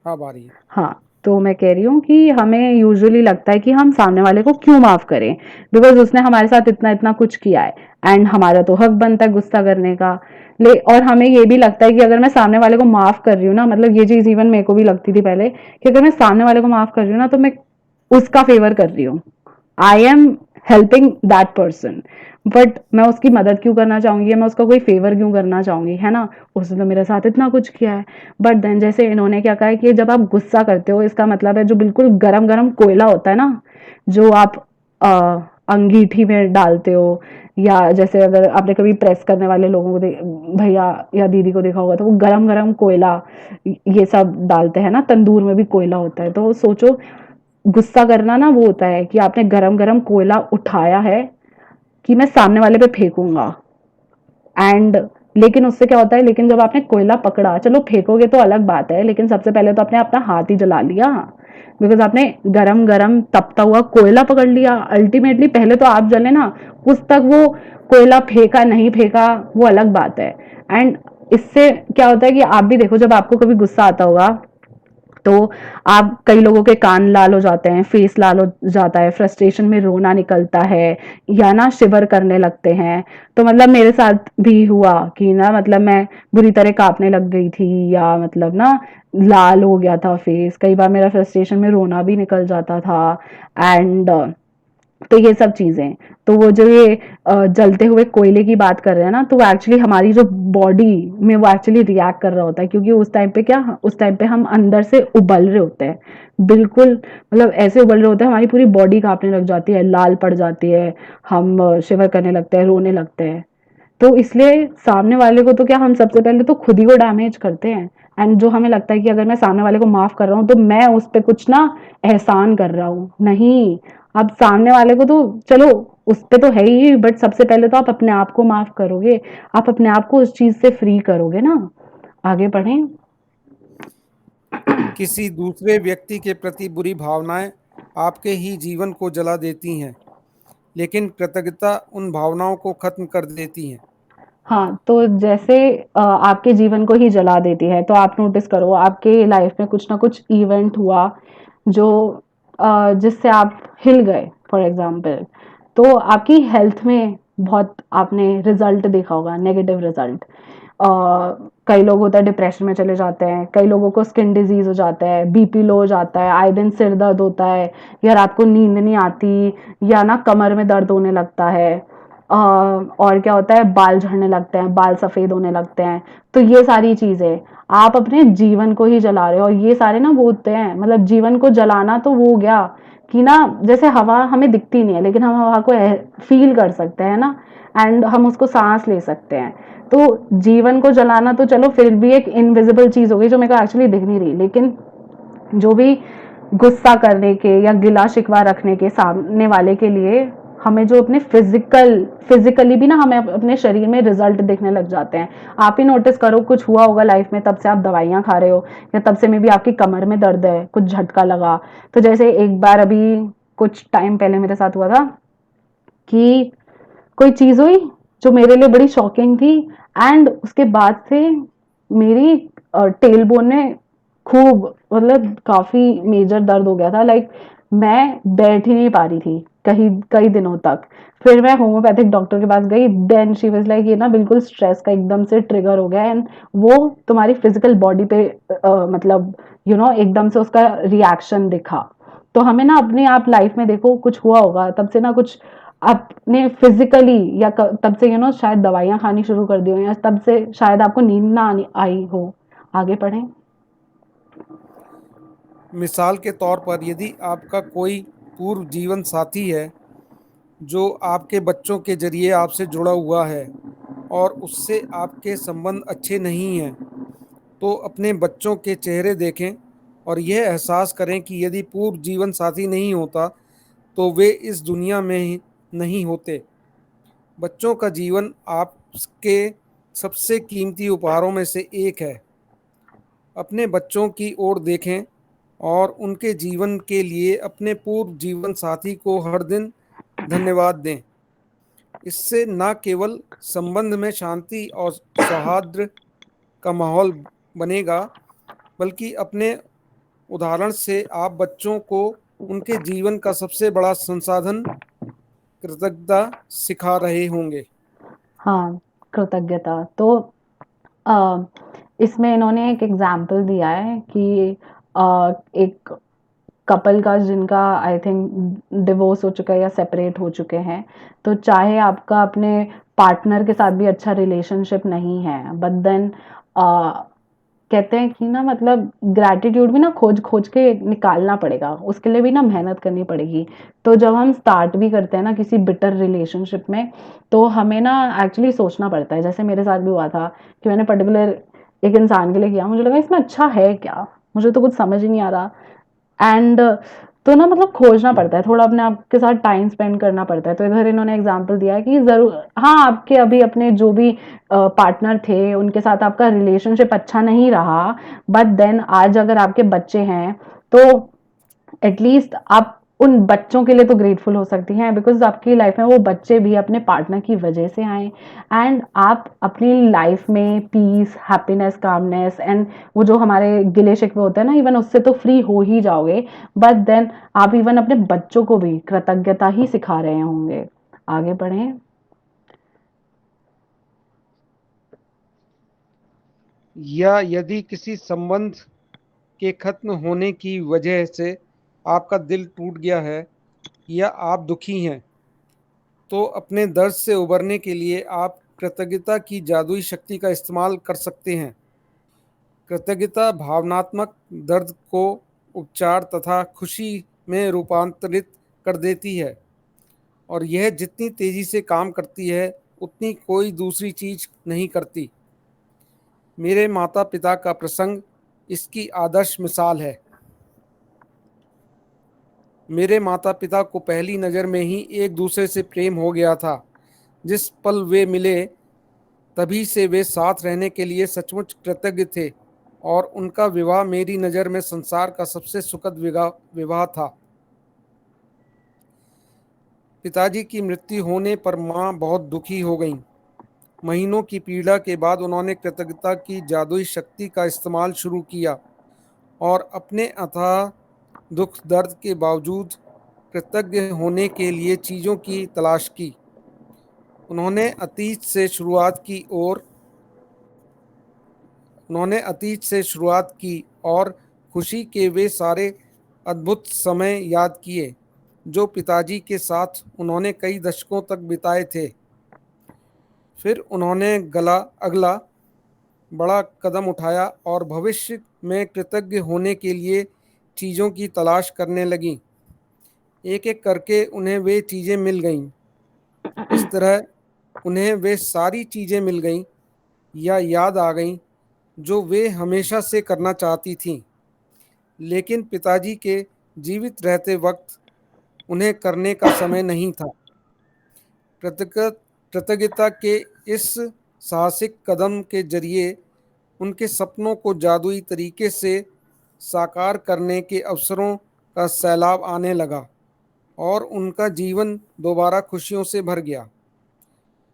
हाँ आ रही है। हाँ, तो मैं कह रही हूँ कि हमें यूजुअली लगता है कि हम सामने वाले को क्यों माफ करें, बिकॉज उसने हमारे साथ इतना इतना कुछ किया है, एंड हमारा तो हक बनता है गुस्सा करने का। ले और हमें ये भी लगता है कि अगर मैं सामने वाले को माफ कर रही हूँ ना, मतलब ये चीज इवन मेरे को भी लगती थी पहले, कि अगर मैं सामने वाले को माफ कर रही हूँ ना, तो मैं उसका फेवर कर रही हूँ, I am helping that person. But मैं उसकी मदद क्यों करना चाहूंगी, मैं उसका कोई फेवर क्यों करना चाहूंगी, है ना, उसने तो मेरे साथ इतना कुछ किया है। बट देन जैसे इन्होंने क्या कहा है कि जब आप गुस्सा करते हो, इसका मतलब है जो बिल्कुल गरम गरम कोयला होता है ना, जो आप अंगीठी में डालते हो, या जैसे अगर आपने कभी प्रेस करने वाले लोगों को भैया या दीदी को देखा होगा, तो वो गरम गरम कोयला ये सब डालते हैं ना, तंदूर में भी कोयला होता है, तो सोचो गुस्सा करना ना वो होता है कि आपने गरम गरम कोयला उठाया है कि मैं सामने वाले पे फेंकूंगा। एंड लेकिन उससे क्या होता है, लेकिन जब आपने कोयला पकड़ा, चलो फेंकोगे तो अलग बात है, लेकिन सबसे पहले तो आपने अपना हाथ ही जला लिया, बिकॉज आपने गरम गरम तपता हुआ कोयला पकड़ लिया। अल्टीमेटली पहले तो आप जले ना, उस तक वो कोयला फेंका नहीं फेंका वो अलग बात है। एंड इससे क्या होता है कि आप भी देखो, जब आपको कभी गुस्सा आता होगा, तो आप, कई लोगों के कान लाल हो जाते हैं, फेस लाल हो जाता है, फ्रस्ट्रेशन में रोना निकलता है, या ना शिवर करने लगते हैं। तो मतलब मेरे साथ भी हुआ कि ना, मतलब मैं बुरी तरह कांपने लग गई थी, या मतलब ना लाल हो गया था फेस, कई बार मेरा फ्रस्ट्रेशन में रोना भी निकल जाता था। एंड तो ये सब चीजें, तो वो जो ये जलते हुए कोयले की बात कर रहे हैं ना, तो वो एक्चुअली हमारी जो बॉडी में वो एक्चुअली रिएक्ट कर रहा होता है, क्योंकि उस टाइम पे क्या, उस टाइम पे हम अंदर से उबल रहे होते हैं, बिल्कुल मतलब ऐसे उबल रहे होते हैं, हमारी पूरी बॉडी कांपने लग जाती है, लाल पड़ जाती है, हम शिवर करने लगते हैं, रोने लगते हैं। तो इसलिए सामने वाले को तो क्या, हम सबसे पहले तो खुद ही को डैमेज करते हैं। एंड जो हमें लगता है कि अगर मैं सामने वाले को माफ कर रहा हूँ, तो मैं उस पर कुछ ना एहसान कर रहा हूँ, नहीं। अब सामने वाले को तो चलो उस पे तो है ही, बट सबसे पहले तो आप अपने आप को माफ करोगे, आप अपने आप को उस चीज से फ्री करोगे ना। आगे बढ़ें। किसी दूसरे व्यक्ति के प्रति बुरी भावनाएं आपके ही जीवन को जला देती हैं, लेकिन कृतज्ञता उन भावनाओं को खत्म कर देती है। हाँ, तो जैसे आपके जीवन को ही जला देती है, तो आप नोटिस करो आपके लाइफ में कुछ ना कुछ इवेंट हुआ जो जिससे आप हिल गए, फॉर एग्जाम्पल, तो आपकी हेल्थ में बहुत आपने रिजल्ट देखा होगा, नेगेटिव रिजल्ट। कई लोग होता है डिप्रेशन में चले जाते हैं, कई लोगों को स्किन डिजीज हो जाता है, बीपी लो हो जाता है, आए दिन सिर दर्द होता है, या रात को नींद नहीं आती, या ना कमर में दर्द होने लगता है। और क्या होता है, बाल झड़ने लगते हैं, बाल सफेद होने लगते हैं। तो ये सारी चीजें आप अपने जीवन को ही जला रहे हो। और ये सारे ना वो होते हैं, मतलब जीवन को जलाना तो वो हो गया कि ना, जैसे हवा हमें दिखती नहीं है लेकिन हम हवा को फील कर सकते हैं ना, एंड हम उसको सांस ले सकते हैं। तो जीवन को जलाना तो चलो फिर भी एक इनविजिबल चीज हो गई जो मेरे को एक्चुअली दिख नहीं रही, लेकिन जो भी गुस्सा करने के या गिला शिकवा रखने के सामने वाले के लिए, हमें जो अपने फिजिकली भी ना हमें अपने शरीर में रिजल्ट दिखने लग जाते हैं। आप ही नोटिस करो, कुछ हुआ होगा लाइफ में तब से आप दवाइयां खा रहे हो, या तब से मे भी आपकी कमर में दर्द है, कुछ झटका लगा। तो जैसे एक बार अभी कुछ टाइम पहले मेरे साथ हुआ था कि कोई चीज हुई जो मेरे लिए बड़ी शॉकिंग थी, एंड उसके बाद से मेरी टेल बोन में खूब, मतलब काफी मेजर दर्द हो गया था। लाइक मैं बैठ ही नहीं पा रही थी कहीं कई दिनों तक। फिर मैं होम्योपैथिक डॉक्टर के पास गई, देन शी वाज लाइक ये ना बिल्कुल स्ट्रेस का एकदम से ट्रिगर हो गया, एंड वो तुम्हारी फिजिकल बॉडी पे मतलब एकदम से उसका रिएक्शन दिखा। तो हमें ना अपने आप लाइफ में देखो कुछ हुआ होगा तब से ना कुछ आपने फिजिकली, या तब से शायद दवाइयां खानी शुरू कर दी हो, या तब से शायद आपको नींद ना आनी आई हो। आगे पढ़ें। मिसाल के तौर पर यदि आपका कोई पूर्व जीवन साथी है जो आपके बच्चों के जरिए आपसे जुड़ा हुआ है और उससे आपके संबंध अच्छे नहीं हैं, तो अपने बच्चों के चेहरे देखें और यह एहसास करें कि यदि पूर्व जीवन साथी नहीं होता तो वे इस दुनिया में ही नहीं होते। बच्चों का जीवन आपके सबसे कीमती उपहारों में से एक है। अपने बच्चों की ओर देखें और उनके जीवन के लिए अपने पूर्व जीवन साथी को हर दिन धन्यवाद दें। इससे न केवल संबंध में शांति और सौहार्द का माहौल बनेगा, बल्कि अपने उदाहरण से आप बच्चों को उनके जीवन का सबसे बड़ा संसाधन कृतज्ञता सिखा रहे होंगे। हाँ, कृतज्ञता तो अ, इसमें इन्होंने एक एग्जाम्पल दिया है कि एक कपल का जिनका आई थिंक डिवोर्स हो चुका है या सेपरेट हो चुके हैं, तो चाहे आपका अपने पार्टनर के साथ भी अच्छा रिलेशनशिप नहीं है, बट देन कहते हैं कि ना, मतलब ग्रैटिट्यूड भी ना खोज खोज के निकालना पड़ेगा, उसके लिए भी ना मेहनत करनी पड़ेगी। तो जब हम स्टार्ट भी करते हैं ना किसी बिटर रिलेशनशिप में, तो हमें ना एक्चुअली सोचना पड़ता है। जैसे मेरे साथ भी हुआ था कि मैंने पर्टिकुलर एक इंसान के लिए किया, मुझे लगा इसमें अच्छा है क्या, मुझे तो कुछ समझ ही नहीं आ रहा। एंड तो ना मतलब खोजना पड़ता है थोड़ा, अपने आप के साथ टाइम स्पेंड करना पड़ता है। तो इधर इन्होंने एग्जांपल दिया है कि जरूर, हाँ, आपके अभी अपने जो भी पार्टनर थे उनके साथ आपका रिलेशनशिप अच्छा नहीं रहा, बट देन आज अगर आपके बच्चे हैं, तो एटलीस्ट आप उन बच्चों के लिए तो ग्रेटफुल हो सकती हैं, बिकॉज आपकी लाइफ में वो बच्चे भी अपने पार्टनर की वजह से आए। एंड आप अपनी लाइफ में पीस, हैप्पीनेस, कामनेस, एंड वो जो हमारे गिले शिकवे होते हैं ना, इवन उससे तो फ्री हो ही जाओगे। बट देन आप इवन अपने बच्चों को भी कृतज्ञता ही सिखा रहे होंगे। आगे बढ़ें। या यदि किसी संबंध के खत्म होने की वजह से आपका दिल टूट गया है या आप दुखी हैं, तो अपने दर्द से उबरने के लिए आप कृतज्ञता की जादुई शक्ति का इस्तेमाल कर सकते हैं। कृतज्ञता भावनात्मक दर्द को उपचार तथा खुशी में रूपांतरित कर देती है, और यह जितनी तेजी से काम करती है उतनी कोई दूसरी चीज नहीं करती। मेरे माता पिता का प्रसंग इसकी आदर्श मिसाल है। मेरे माता पिता को पहली नज़र में ही एक दूसरे से प्रेम हो गया था। जिस पल वे मिले तभी से वे साथ रहने के लिए सचमुच कृतज्ञ थे, और उनका विवाह मेरी नज़र में संसार का सबसे सुखद विवाह था। पिताजी की मृत्यु होने पर माँ बहुत दुखी हो गईं। महीनों की पीड़ा के बाद उन्होंने कृतज्ञता की जादुई शक्ति का इस्तेमाल शुरू किया और अपने अथाह दुख दर्द के बावजूद कृतज्ञ होने के लिए चीज़ों की तलाश की। उन्होंने अतीत से शुरुआत की और उन्होंने अतीत से शुरुआत की और खुशी के वे सारे अद्भुत समय याद किए जो पिताजी के साथ उन्होंने कई दशकों तक बिताए थे। फिर उन्होंने गला अगला बड़ा कदम उठाया और भविष्य में कृतज्ञ होने के लिए चीज़ों की तलाश करने लगीं। एक एक करके उन्हें वे चीज़ें मिल गईं। इस तरह उन्हें वे सारी चीज़ें मिल गईं या याद आ गईं जो वे हमेशा से करना चाहती थीं, लेकिन पिताजी के जीवित रहते वक्त उन्हें करने का समय नहीं था। कृतज्ञता के इस साहसिक कदम के जरिए उनके सपनों को जादुई तरीके से साकार करने के अवसरों का सैलाब आने लगा और उनका जीवन दोबारा खुशियों से भर गया।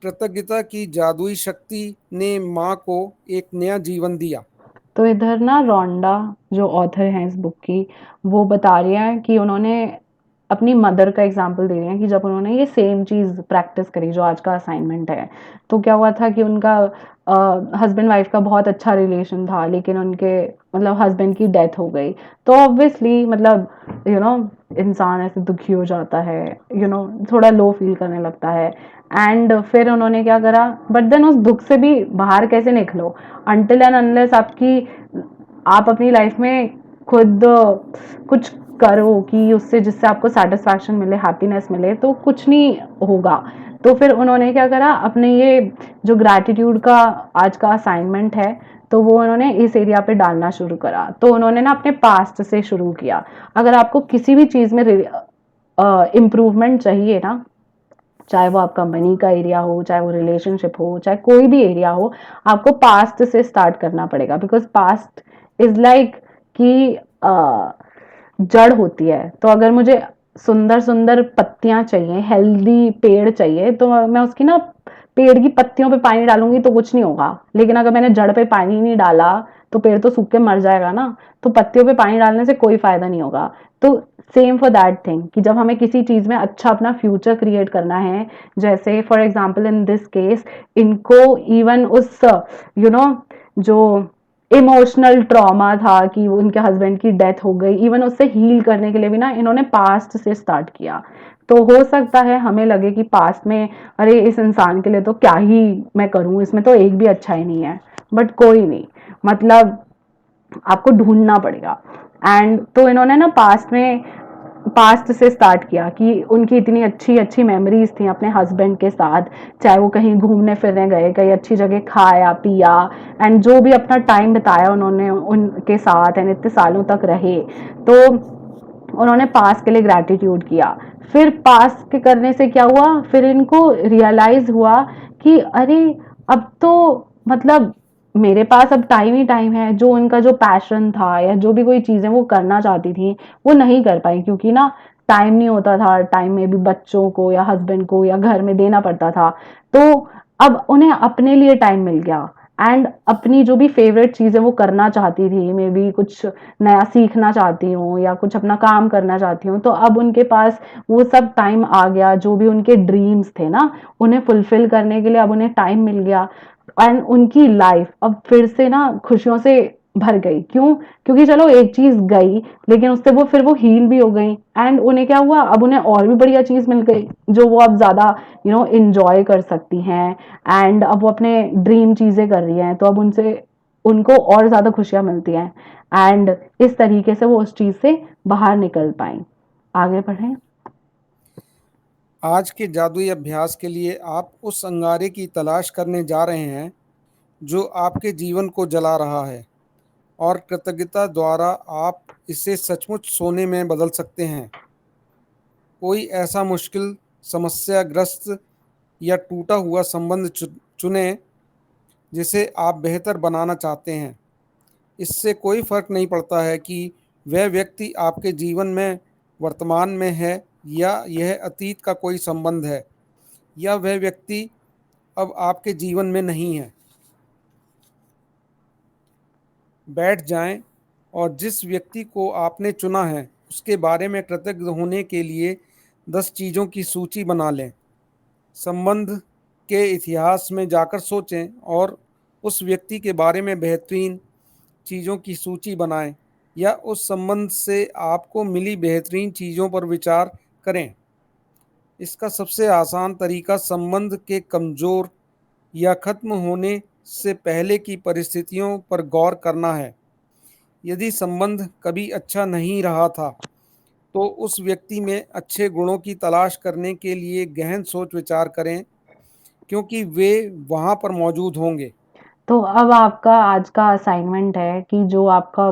कृतज्ञता की जादुई शक्ति ने माँ को एक नया जीवन दिया। तो इधर ना रोंडा जो ऑथर हैं इस बुक की, वो बता रही हैं कि उन्होंने अपनी मदर का एग्जांपल दे रही हैं कि जब उन्होंने ये सेम चीज़ प्रैक्टिस करी जो आज का असाइनमेंट है, तो क्या हुआ था कि उनका हस्बैंड वाइफ का बहुत अच्छा रिलेशन था, लेकिन उनके मतलब हस्बैंड की डेथ हो गई। तो ऑब्वियसली मतलब इंसान ऐसे दुखी हो जाता है, थोड़ा लो फील करने लगता है। एंड फिर उन्होंने क्या करा, बट देन उस दुख से भी बाहर कैसे निकलो, अनटिल एंड अनलेस आप अपनी लाइफ में खुद कुछ करो कि उससे जिससे आपको सेटिस्फैक्शन मिले, हैप्पीनेस मिले, तो कुछ नहीं होगा। तो फिर उन्होंने क्या करा, अपने ये जो ग्रैटिट्यूड का आज का असाइनमेंट है, तो वो उन्होंने इस एरिया पे डालना शुरू करा। तो उन्होंने ना अपने पास्ट से शुरू किया। अगर आपको किसी भी चीज़ में इम्प्रूवमेंट चाहिए ना, चाहे वो आपका मनी का एरिया हो, चाहे वो रिलेशनशिप हो, चाहे कोई भी एरिया हो, आपको पास्ट से स्टार्ट करना पड़ेगा। बिकॉज पास्ट इज लाइक कि जड़ होती है। तो अगर मुझे सुंदर सुंदर पत्तियां चाहिए, हेल्दी पेड़ चाहिए, तो मैं उसकी ना पेड़ की पत्तियों पे पानी डालूंगी तो कुछ नहीं होगा। लेकिन अगर मैंने जड़ पे पानी नहीं डाला, तो पेड़ तो सूख के मर जाएगा ना। तो पत्तियों पे पानी डालने से कोई फायदा नहीं होगा। तो सेम फॉर दैट थिंग कि जब हमें किसी चीज में अच्छा अपना फ्यूचर क्रिएट करना है, जैसे for example in this case, इनको इवन उस यू नो जो इमोशनल ट्रॉमा था कि उनके हस्बैंड की डेथ हो गई, इवन उससे हील करने के लिए भी ना इन्होंने पास्ट से स्टार्ट किया। तो हो सकता है हमें लगे कि पास्ट में अरे इस इंसान के लिए तो क्या ही मैं करूं, इसमें तो एक भी अच्छा ही नहीं है। बट कोई नहीं, मतलब आपको ढूंढना पड़ेगा। एंड तो इन्होंने ना पास्ट से स्टार्ट किया कि उनकी इतनी अच्छी अच्छी मेमोरीज थी अपने हस्बैंड के साथ, चाहे वो कहीं घूमने फिरने गए, कहीं अच्छी जगह खाया पिया, एंड जो भी अपना टाइम बिताया उन्होंने उनके साथ एंड इतने सालों तक रहे। तो उन्होंने पास के लिए ग्रैटिट्यूड किया। फिर पास के करने से क्या हुआ, फिर इनको रियलाइज हुआ कि अरे अब तो मतलब मेरे पास अब टाइम ही टाइम है। जो उनका जो पैशन था या जो भी कोई चीजें वो करना चाहती थी, वो नहीं कर पाई, क्योंकि ना टाइम नहीं होता था। टाइम में भी बच्चों को या हस्बैंड को या घर में देना पड़ता था। तो अब उन्हें अपने लिए टाइम मिल गया। एंड अपनी जो भी फेवरेट चीजें वो करना चाहती थी, मे बी कुछ नया सीखना चाहती हूँ या कुछ अपना काम करना चाहती हूँ, तो अब उनके पास वो सब टाइम आ गया। जो भी उनके ड्रीम्स थे ना, उन्हें फुलफिल करने के लिए अब उन्हें टाइम मिल गया। एंड उनकी लाइफ अब फिर से ना खुशियों से भर गई। क्यों? क्योंकि चलो एक चीज गई, लेकिन उससे वो हील भी हो गई। एंड उन्हें क्या हुआ, अब उन्हें और भी बढ़िया चीज मिल गई जो वो अब ज्यादा इंजॉय कर सकती हैं। एंड अब वो अपने ड्रीम चीजें कर रही हैं, तो अब उनसे उनको और ज्यादा खुशियां मिलती हैं। एंड इस तरीके से वो उस चीज से बाहर निकल पाई। आगे बढ़े। आज के जादुई अभ्यास के लिए आप उस अंगारे की तलाश करने जा रहे हैं जो आपके जीवन को जला रहा है, और कृतज्ञता द्वारा आप इसे सचमुच सोने में बदल सकते हैं। कोई ऐसा मुश्किल, समस्याग्रस्त या टूटा हुआ संबंध चुनें जिसे आप बेहतर बनाना चाहते हैं। इससे कोई फर्क नहीं पड़ता है कि वह व्यक्ति आपके जीवन में वर्तमान में है या यह अतीत का कोई संबंध है, या वह व्यक्ति अब आपके जीवन में नहीं है। बैठ जाएं और जिस व्यक्ति को आपने चुना है उसके बारे में कृतज्ञ होने के लिए 10 चीज़ों की सूची बना लें। संबंध के इतिहास में जाकर सोचें और उस व्यक्ति के बारे में बेहतरीन चीज़ों की सूची बनाएं, या उस संबंध से आपको मिली बेहतरीन चीज़ों पर विचार करें। इसका सबसे आसान तरीका संबंध के कमज़ोर या खत्म होने से पहले की परिस्थितियों पर गौर करना है। यदि संबंध कभी अच्छा नहीं रहा था, तो उस व्यक्ति में अच्छे गुणों की तलाश करने के लिए गहन सोच विचार करें, क्योंकि वे वहाँ पर मौजूद होंगे। तो अब आपका आज का असाइनमेंट है कि जो आपका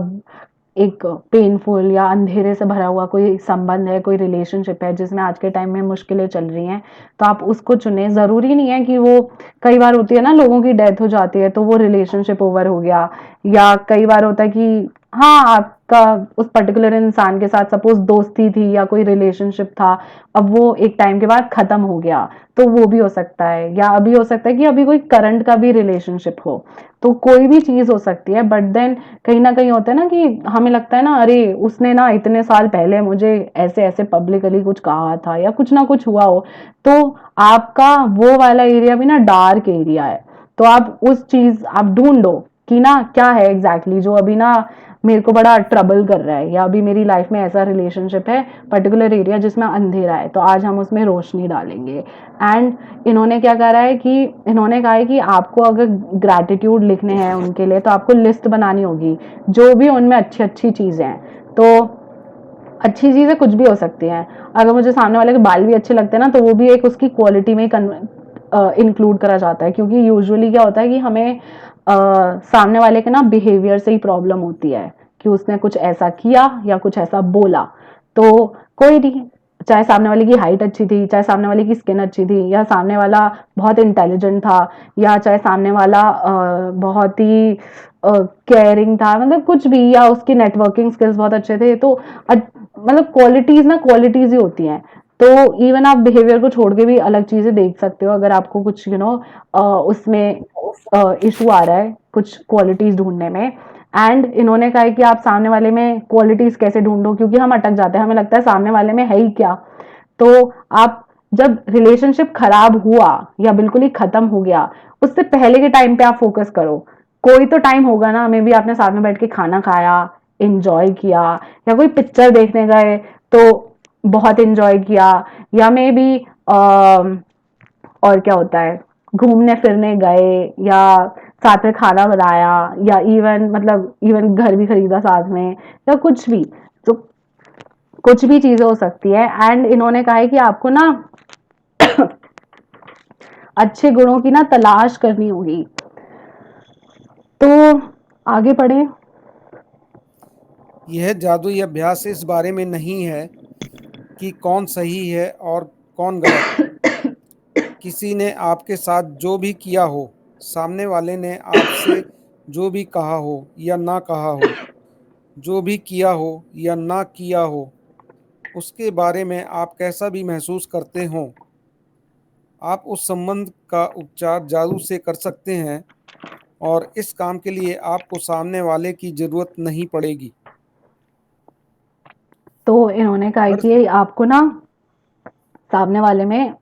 एक पेनफुल या अंधेरे से भरा हुआ कोई संबंध है, कोई रिलेशनशिप है जिसमें आज के टाइम में मुश्किलें चल रही हैं, तो आप उसको चुनें। ज़रूरी नहीं है कि वो, कई बार होती है ना लोगों की डेथ हो जाती है तो वो रिलेशनशिप ओवर हो गया, या कई बार होता है कि हाँ, आपका उस पर्टिकुलर इंसान के साथ सपोज़ दोस्ती थी या कोई रिलेशनशिप था, अब वो एक टाइम के बाद ख़त्म हो गया, तो वो भी हो सकता है। या अभी हो सकता है कि अभी कोई करंट का भी रिलेशनशिप हो, तो कोई भी चीज़ हो सकती है। बट देन कहीं न कहीं होता है ना कि हमें लगता है ना, अरे उसने ना इतने साल पहले मुझे ऐसे-ऐसे पब्लिकली कुछ कहा था या कुछ ना कुछ हुआ हो, तो आपका वो वाला एरिया भी ना डार्क एरिया है। तो आप उस चीज़ आप ढूँढो कि ना क्या है एग्ज़ैक्टली जो अभी ना मेरे को बड़ा ट्रबल कर रहा है, या अभी मेरी लाइफ़ में ऐसा रिलेशनशिप है, पर्टिकुलर एरिया जिसमें अंधेरा है, तो आज हम उसमें रोशनी डालेंगे। एंड इन्होंने क्या करा है कि इन्होंने कहा है कि आपको अगर ग्रैटिट्यूड लिखने हैं उनके लिए, तो आपको लिस्ट बनानी होगी जो भी उनमें अच्छी-अच्छी चीज़ें हैं। तो अच्छी चीज़ें कुछ भी हो सकती हैं। अगर मुझे सामने वाले के बाल भी अच्छे लगते हैं ना, तो वो भी एक उसकी क्वालिटी में इंक्लूड करा जाता है, क्योंकि यूजुअली क्या होता है कि हमें सामने वाले के ना बिहेवियर से ही प्रॉब्लम होती है कि उसने कुछ ऐसा किया या कुछ ऐसा बोला। तो कोई नहीं, चाहे सामने वाले की हाइट अच्छी थी, चाहे सामने वाले की स्किन अच्छी थी, या सामने वाला बहुत इंटेलिजेंट था, या चाहे सामने वाला बहुत ही केयरिंग था, मतलब कुछ भी, या उसकी नेटवर्किंग स्किल्स बहुत अच्छे थे, तो मतलब क्वालिटीज ना क्वालिटीज ही होती हैं। तो इवन आप बिहेवियर को छोड़ के भी अलग चीजें देख सकते हो, अगर आपको कुछ उसमें इशू आ रहा है कुछ क्वालिटीज ढूंढने में। एंड इन्होंने कहा है कि आप सामने वाले में क्वालिटीज कैसे ढूंढो, क्योंकि हम अटक जाते हैं, हमें लगता है सामने वाले में है ही क्या। तो आप जब रिलेशनशिप खराब हुआ या बिल्कुल ही खत्म हो गया, उससे पहले के टाइम पे आप फोकस करो। कोई तो टाइम होगा ना, मे बी आपने साथ में बैठ के खाना खाया, एंजॉय किया, या कोई पिक्चर देखने गए तो बहुत एंजॉय किया, या मे बी और क्या होता है, घूमने फिरने गए, या साथ में खाना बनाया, या इवन मतलब इवन घर भी खरीदा साथ में, या कुछ भी। तो कुछ भी चीजें हो सकती है। एंड इन्होंने कहा है कि आपको ना अच्छे गुणों की ना तलाश करनी होगी। तो आगे पढ़े। यह जादुई अभ्यास इस बारे में नहीं है कि कौन सही है और कौन गलत। किसी ने आपके साथ जो भी किया हो, सामने वाले ने आपसे जो भी कहा हो या ना कहा हो, जो भी किया हो या ना किया हो, उसके बारे में आप कैसा भी महसूस करते हो, आप उस संबंध का उपचार जादू से कर सकते हैं। और इस काम के लिए आपको सामने वाले की जरूरत नहीं पड़ेगी। तो इन्होंने कहा है हर कि आपको ना सामने वाले में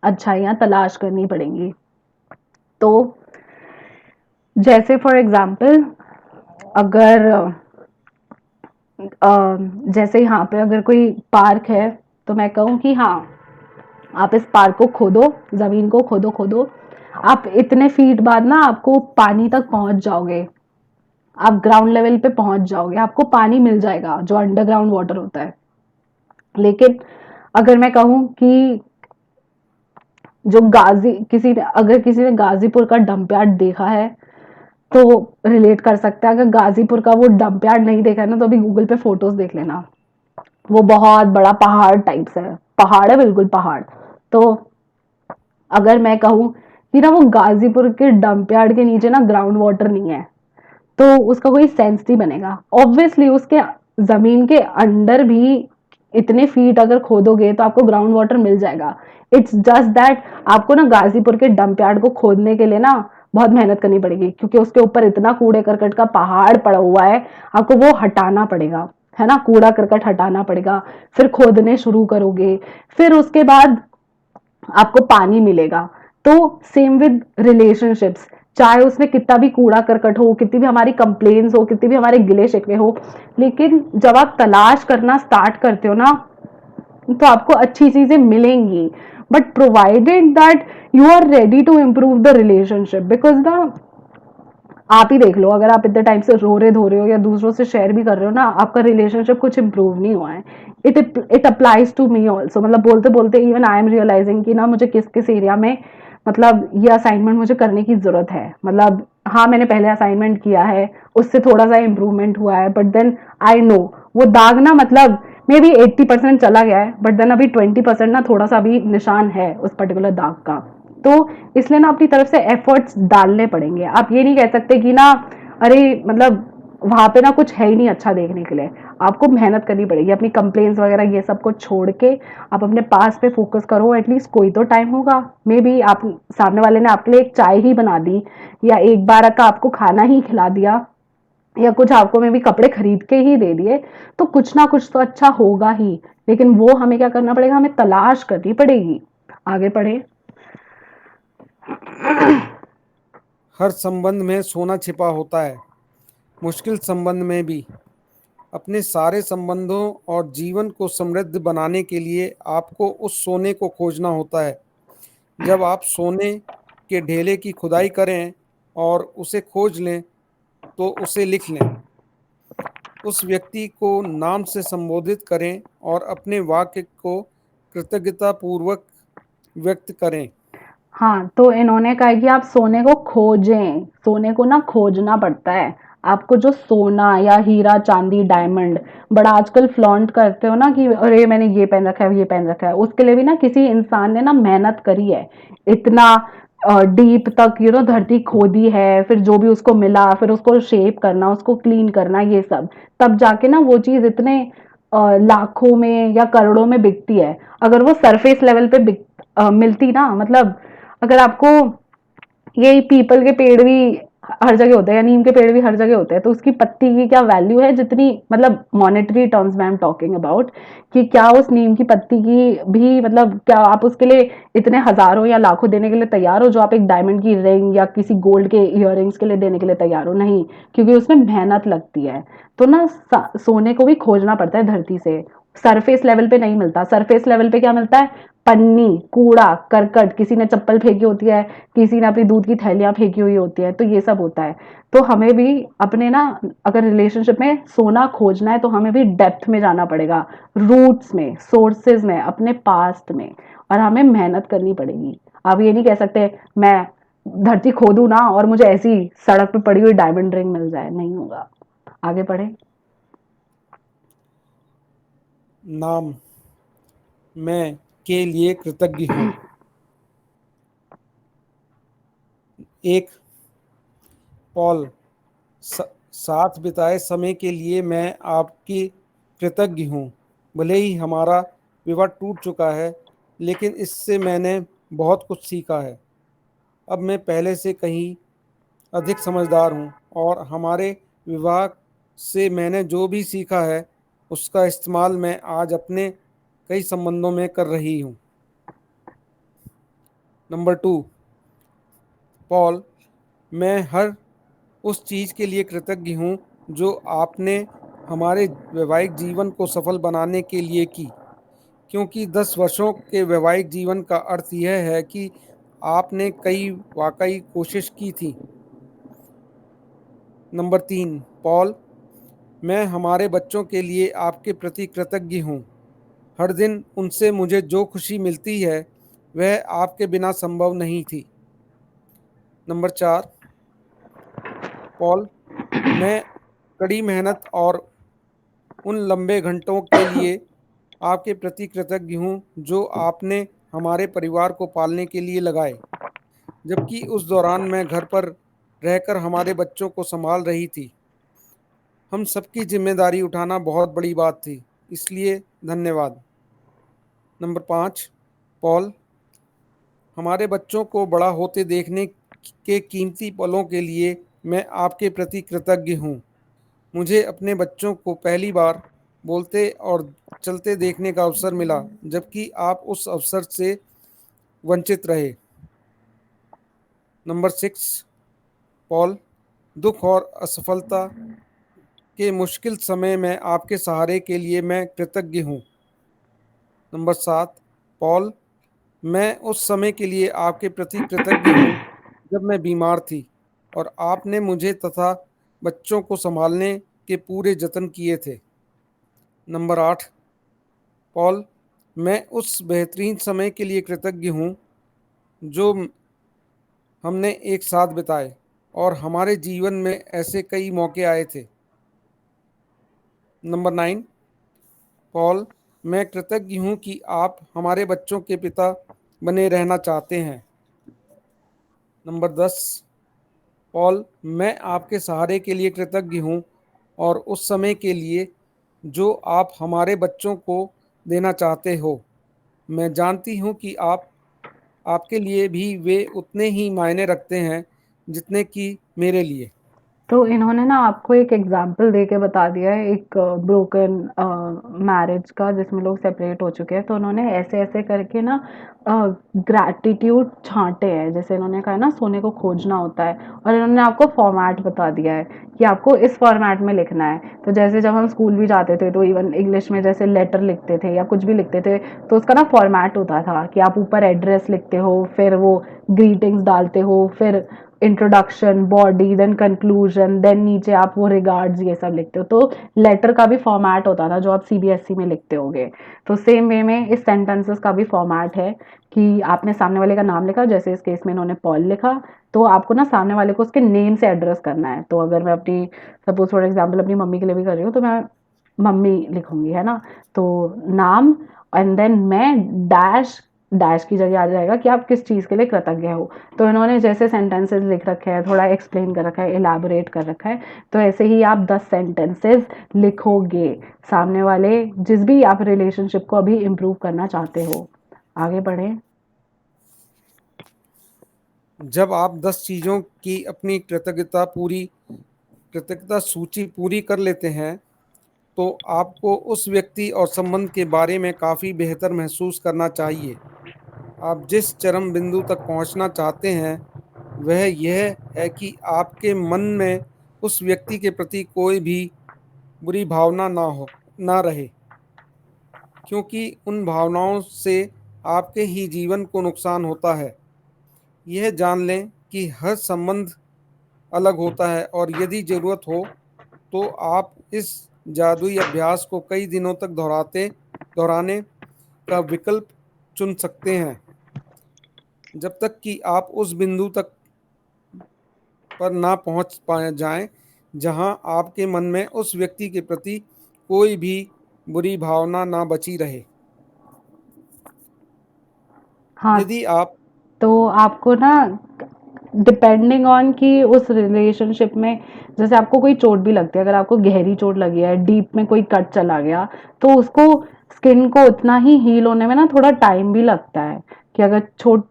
अच्छाइयाँ तलाश करनी पड़ेंगी। तो जैसे फॉर एग्जाम्पल, अगर जैसे यहाँ पे अगर कोई पार्क है, तो मैं कहूँ कि हाँ, आप इस पार्क को खोदो, जमीन को खोदो खोदो, आप इतने फीट बाद ना आपको पानी तक पहुंच जाओगे, आप ग्राउंड लेवल पे पहुंच जाओगे, आपको पानी मिल जाएगा जो अंडरग्राउंड वाटर होता है। लेकिन अगर मैं कहूँ कि जो गाजी किसी ने अगर किसी ने गाजीपुर का डंप यार्ड देखा है, तो रिलेट कर सकता है। अगर गाजीपुर का वो डंप यार्ड नहीं देखा है ना, तो अभी गूगल पे फोटोज देख लेना। वो बहुत बड़ा पहाड़ टाइप से है, पहाड़ है, बिल्कुल पहाड़। तो अगर मैं कहूँ कि ना वो गाजीपुर के डंप यार्ड के नीचे ना ग्राउंड वाटर नहीं है, तो उसका कोई सेंस नहीं बनेगा। ऑब्वियसली उसके जमीन के अंडर भी इतने फीट अगर खोदोगे तो आपको ग्राउंड वाटर मिल जाएगा। इट्स जस्ट दैट आपको ना गाजीपुर के डंप यार्ड को खोदने के लिए ना बहुत मेहनत करनी पड़ेगी, क्योंकि उसके ऊपर इतना कूड़े करकट का पहाड़ पड़ा हुआ है, आपको वो हटाना पड़ेगा, है ना, कूड़ा करकट हटाना पड़ेगा। फिर खोदने शुरू करोगे, फिर उसके बाद आपको पानी मिलेगा। तो सेम विद रिलेशनशिप्स, चाहे उसमें कितना भी कूड़ा करकट हो, कितनी भी हमारी कंप्लेन्स हो, कितनी भी हमारे गिले शिकवे हो, लेकिन जब आप तलाश करना स्टार्ट करते हो ना, तो आपको अच्छी चीजें मिलेंगी। but provided that you are ready to improve the relationship, because the आप ही देख लो, अगर आप इतने टाइम से रो रहे धो रहे हो या दूसरों से शेयर भी कर रहे हो ना, आपका रिलेशनशिप कुछ इंप्रूव नहीं हुआ है। It applies to me also, मतलब बोलते बोलते इवन आई एम रियलाइजिंग कि ना मुझे किस किस एरिया में मतलब ये असाइनमेंट मुझे करने की जरूरत है। मतलब हाँ, मैंने पहले असाइनमेंट किया है, उससे थोड़ा सा इम्प्रूवमेंट हुआ है, बट देन आई नो वो दाग ना मतलब मे बी 80% चला गया है, बट देन अभी 20% ना थोड़ा सा अभी निशान है उस पर्टिकुलर दाग का। तो इसलिए ना अपनी तरफ से एफर्ट्स डालने पड़ेंगे। आप ये नहीं कह सकते कि ना अरे मतलब वहां पे ना कुछ है ही नहीं अच्छा देखने के लिए। आपको मेहनत करनी पड़ेगी, अपनी कंप्लेन्स वगैरह ये सब को छोड़ के आप अपने पास पे फोकस करो। एटलीस्ट कोई तो टाइम होगा, मे बी आप सामने वाले ने आपके लिए एक चाय ही बना दी, या एक बार का आपको खाना ही खिला दिया, या कुछ आपको में भी कपड़े खरीद के ही दे दिए, तो कुछ ना कुछ तो अच्छा होगा ही। लेकिन वो हमें क्या करना पड़ेगा, हमें तलाश करनी पड़ेगी। आगे पढ़े। हर संबंध में सोना छिपा होता है, मुश्किल संबंध में भी। अपने सारे संबंधों और जीवन को समृद्ध बनाने के लिए आपको उस सोने को खोजना होता है। जब आप सोने के ढेले की खुदाई करें और उसे खोज लें, तो उसे लिख लें। उस व्यक्ति को नाम से संबोधित करें और अपने वाक्य को कृतज्ञता पूर्वक व्यक्त करें। हाँ, तो इन्होंने कहा है कि आप सोने को खोजें, सोने को ना खोजना पड़ता है। आपको जो सोना या हीरा चांदी डायमंड बड़ा आजकल फ्लॉन्ट करते हो ना कि अरे मैंने ये पहन रखा है, ये पहन रखा है, उसके लिए भी ना किसी इंसान ने ना मेहनत करी है। इतना डीप तक धरती खोदी है, फिर जो भी उसको मिला, फिर उसको शेप करना, उसको क्लीन करना, ये सब तब जाके ना वो चीज इतने लाखों में या करोड़ों में बिकती है। अगर वो सरफेस लेवल पे मिलती ना, मतलब अगर आपको ये पीपल के पेड़ भी हर जगह होते हैं या नीम के पेड़ भी हर जगह होते हैं, तो उसकी पत्ती की क्या वैल्यू है, जितनी मतलब मॉनेटरी टर्म्स में आई एम टॉकिंग अबाउट, कि क्या उस नीम की पत्ती की भी मतलब क्या आप उसके लिए इतने हजारों या लाखों देने के लिए तैयार हो जो आप एक डायमंड की रिंग या किसी गोल्ड के इयररिंग्स के लिए देने के लिए तैयार हो? नहीं, क्योंकि उसमें मेहनत लगती है। तो ना सोने को भी खोजना पड़ता है धरती से, सरफेस लेवल पे नहीं मिलता। सरफेस लेवल पे क्या मिलता है? पन्नी, कूड़ा करकट, किसी ने चप्पल फेंकी होती है, किसी ने अपनी दूध की थैलियां फेंकी हुई होती है, तो ये सब होता है। तो हमें भी अपने ना अगर रिलेशनशिप में सोना खोजना है तो हमें भी डेप्थ में जाना पड़ेगा, रूट्स में, सोर्सेज में, अपने पास्ट में, और हमें मेहनत करनी पड़ेगी। आप ये नहीं कह सकते मैं धरती खोदू ना और मुझे ऐसी सड़क पे पड़ी हुई डायमंड रिंग मिल जाए, नहीं होगा। आगे बढ़े। नाम, मैं के लिए कृतज्ञ हूँ। एक, पॉल, स- साथ बिताए समय के लिए मैं आपकी कृतज्ञ हूँ। भले ही हमारा विवाह टूट चुका है, लेकिन इससे मैंने बहुत कुछ सीखा है। अब मैं पहले से कहीं अधिक समझदार हूँ, और हमारे विवाह से मैंने जो भी सीखा है उसका इस्तेमाल मैं आज अपने कई संबंधों में कर रही हूँ। नंबर टू, पॉल, मैं हर उस चीज़ के लिए कृतज्ञ हूँ जो आपने हमारे वैवाहिक जीवन को सफल बनाने के लिए की, क्योंकि 10 वर्षों के वैवाहिक जीवन का अर्थ यह है कि आपने कई वाकई कोशिश की थी। नंबर तीन, पॉल, मैं हमारे बच्चों के लिए आपके प्रति कृतज्ञ हूँ। हर दिन उनसे मुझे जो खुशी मिलती है वह आपके बिना संभव नहीं थी। नंबर चार, पॉल, मैं कड़ी मेहनत और उन लंबे घंटों के लिए आपके प्रति कृतज्ञ हूँ जो आपने हमारे परिवार को पालने के लिए लगाए, जबकि उस दौरान मैं घर पर रहकर हमारे बच्चों को संभाल रही थी। हम सबकी जिम्मेदारी उठाना बहुत बड़ी बात थी, इसलिए धन्यवाद। नंबर पाँच, पॉल, हमारे बच्चों को बड़ा होते देखने के कीमती पलों के लिए मैं आपके प्रति कृतज्ञ हूँ। मुझे अपने बच्चों को पहली बार बोलते और चलते देखने का अवसर मिला, जबकि आप उस अवसर से वंचित रहे। नंबर सिक्स, पॉल, दुख और असफलता के मुश्किल समय में आपके सहारे के लिए मैं कृतज्ञ हूँ। नंबर सात, पॉल, मैं उस समय के लिए आपके प्रति कृतज्ञ हूँ जब मैं बीमार थी और आपने मुझे तथा बच्चों को संभालने के पूरे जतन किए थे। नंबर 8, पॉल, मैं उस बेहतरीन समय के लिए कृतज्ञ हूँ जो हमने एक साथ बिताए और हमारे जीवन में ऐसे कई मौके आए थे। नंबर 9, पॉल, मैं कृतज्ञ हूँ कि आप हमारे बच्चों के पिता बने रहना चाहते हैं। नंबर 10, पॉल, मैं आपके सहारे के लिए कृतज्ञ हूँ और उस समय के लिए जो आप हमारे बच्चों को देना चाहते हो। मैं जानती हूँ कि आपके लिए भी वे उतने ही मायने रखते हैं जितने कि मेरे लिए। तो इन्होंने ना आपको एक एग्जाम्पल दे के बता दिया है एक ब्रोकन मैरिज का जिसमें लोग सेपरेट हो चुके हैं। तो उन्होंने ऐसे ऐसे करके ना ग्रैटिट्यूड छांटे हैं, जैसे इन्होंने कहा ना सोने को खोजना होता है, और इन्होंने आपको फॉर्मेट बता दिया है कि आपको इस फॉर्मेट में लिखना है। तो जैसे जब हम स्कूल भी जाते थे तो इवन इंग्लिश में जैसे लेटर लिखते थे या कुछ भी लिखते थे, तो उसका ना फॉर्मेट होता था कि आप ऊपर एड्रेस लिखते हो, फिर वो ग्रीटिंग्स डालते हो, फिर introduction, body, then conclusion, then नीचे आप वो रिगार्ड्स ये सब लिखते हो। तो लेटर का भी फॉर्मेट होता था जो आप सीबीएसई में लिखते होगे। तो सेम वे में इस सेंटेंसेस का भी फॉर्मेट है कि आपने सामने वाले का नाम लिखा, जैसे इस केस में इन्होंने पॉल लिखा, तो आपको ना सामने वाले को उसके नेम से एड्रेस करना है। तो अगर मैं अपनी सपोज फॉर एग्जाम्पल अपनी मम्मी के लिए भी कर रही हूँ तो मैं मम्मी लिखूंगी, है ना। तो नाम, एंड देन मैं डैश, डैश की जगह आ जाएगा कि आप किस चीज़ के लिए कृतज्ञ हो। तो इन्होंने जैसे सेंटेंसेस लिख रखे हैं, थोड़ा एक्सप्लेन कर रखा है, इलैबोरेट कर रखा है, तो ऐसे ही आप 10 सेंटेंसेस लिखोगे सामने वाले जिस भी आप रिलेशनशिप को अभी इम्प्रूव करना चाहते हो। आगे बढ़े। जब आप 10 चीज़ों की अपनी कृतज्ञता सूची पूरी कर लेते हैं तो आपको उस व्यक्ति और संबंध के बारे में काफ़ी बेहतर महसूस करना चाहिए। आप जिस चरम बिंदु तक पहुंचना चाहते हैं वह यह है कि आपके मन में उस व्यक्ति के प्रति कोई भी बुरी भावना ना रहे, क्योंकि उन भावनाओं से आपके ही जीवन को नुकसान होता है। यह जान लें कि हर संबंध अलग होता है और यदि ज़रूरत हो तो आप इस जादुई अभ्यास को कई दिनों तक दोहराने का विकल्प चुन सकते हैं, जब तक कि आप उस बिंदु तक पर ना पहुंच पाए जाएं जहां आपके मन में उस व्यक्ति के प्रति कोई भी बुरी भावना ना बची रहे। हाँ, यदि आप तो आपको ना डिपेंडिंग ऑन कि उस रिलेशनशिप में जैसे आपको कोई चोट भी लगती है, अगर आपको गहरी चोट लगी है, डीप में कोई कट चला गया, तो उसको स्किन को उतना ही हील होने में ना थोड़ा टाइम भी लगता है। कि अगर चोट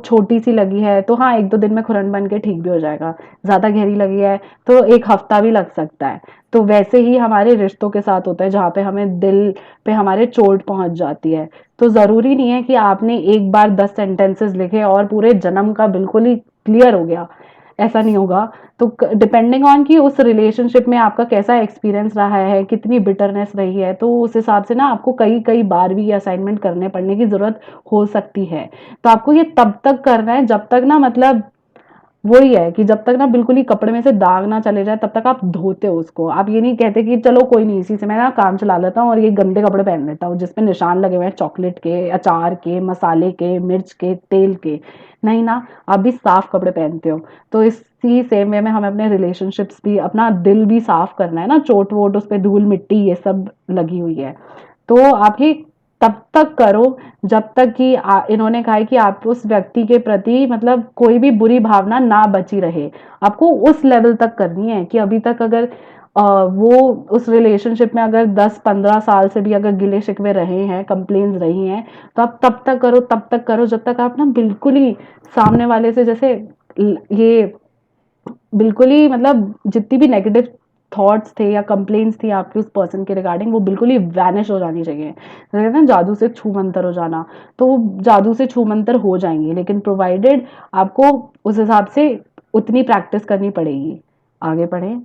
छोटी सी लगी है तो हाँ 1-2 दिन में खुरन बन के ठीक भी हो जाएगा। ज्यादा गहरी लगी है तो 1 हफ्ता भी लग सकता है। तो वैसे ही हमारे रिश्तों के साथ होता है जहाँ पे हमें दिल पे हमारे चोट पहुंच जाती है। तो ज़रूरी नहीं है कि आपने एक बार 10 सेंटेंसेस लिखे और पूरे जन्म का बिल्कुल ही क्लियर हो गया, ऐसा नहीं होगा। तो डिपेंडिंग ऑन कि उस रिलेशनशिप में आपका कैसा एक्सपीरियंस रहा है, कितनी बिटरनेस रही है, तो उस हिसाब से ना आपको कई कई बार भी ये असाइनमेंट करने पड़ने की ज़रूरत हो सकती है। तो आपको ये तब तक करना है जब तक ना मतलब वही है कि जब तक ना बिल्कुल ही कपड़े में से दाग ना चले जाए तब तक आप धोते हो उसको। आप ये नहीं कहते कि चलो कोई नहीं इसी से मैं ना काम चला लेता हूँ और ये गंदे कपड़े पहन लेता हूँ जिसपे निशान लगे हुए हैं चॉकलेट के, अचार के, मसाले के, मिर्च के, तेल के। नहीं ना, आप भी साफ कपड़े पहनते हो। तो इसी सेम वे में हमें अपने रिलेशनशिप्स भी, अपना दिल भी साफ करना है ना, चोट वोट उस पर धूल मिट्टी ये सब लगी हुई है। तो आप ही तब तक करो जब तक कि इन्होंने कहा है कि आप उस व्यक्ति के प्रति मतलब कोई भी बुरी भावना ना बची रहे। आपको उस लेवल तक करनी है कि अभी तक अगर वो उस रिलेशनशिप में अगर 10-15 साल से भी अगर गिले शिकवे रहे हैं, कंप्लेन्स रही हैं, तो आप तब तक करो जब तक आप ना बिल्कुल ही सामने वाले से जैसे ये बिल्कुल ही मतलब जितनी भी नेगेटिव थॉट्स थे या कंप्लेन्स थी आपकी उस पर्सन के रिगार्डिंग वो बिल्कुल ही वैनिश हो जानी चाहिए। जैसे कहते हैं ना जादू से छू मंतर हो जाना, तो वो जादू से छू मंतर हो जाएंगे, लेकिन प्रोवाइडेड आपको उस हिसाब से उतनी प्रैक्टिस करनी पड़ेगी। आगे बढ़े।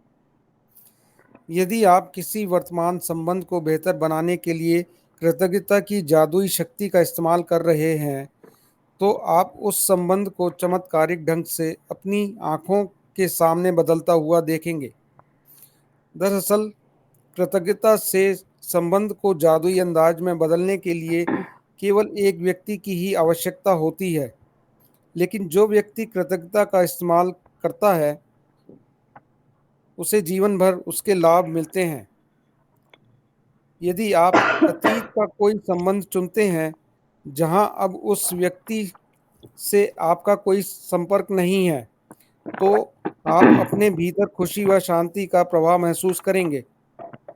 यदि आप किसी वर्तमान संबंध को बेहतर बनाने के लिए कृतज्ञता की जादुई शक्ति का इस्तेमाल कर रहे हैं तो आप उस संबंध को चमत्कारिक ढंग से अपनी आंखों के सामने बदलता हुआ देखेंगे। दरअसल कृतज्ञता से संबंध को जादुई अंदाज में बदलने के लिए केवल एक व्यक्ति की ही आवश्यकता होती है, लेकिन जो व्यक्ति कृतज्ञता का इस्तेमाल करता है उसे जीवन भर उसके लाभ मिलते हैं। यदि आप अतीत का कोई संबंध चुनते हैं जहां अब उस व्यक्ति से आपका कोई संपर्क नहीं है, तो आप अपने भीतर खुशी व शांति का प्रवाह महसूस करेंगे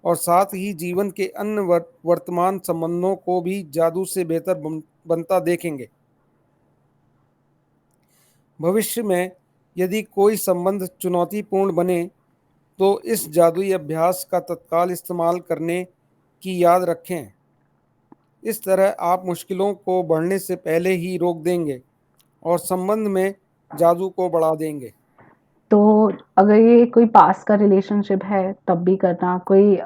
और साथ ही जीवन के अन्य वर्तमान संबंधों को भी जादू से बेहतर बनता देखेंगे। भविष्य में यदि कोई संबंध चुनौतीपूर्ण बने तो इस जादुई अभ्यास का तत्काल इस्तेमाल करने की याद रखें। इस तरह आप मुश्किलों को बढ़ने से पहले ही रोक देंगे और संबंध में जादू को बढ़ा देंगे। तो अगर ये कोई पास्ट का रिलेशनशिप है तब भी करना, कोई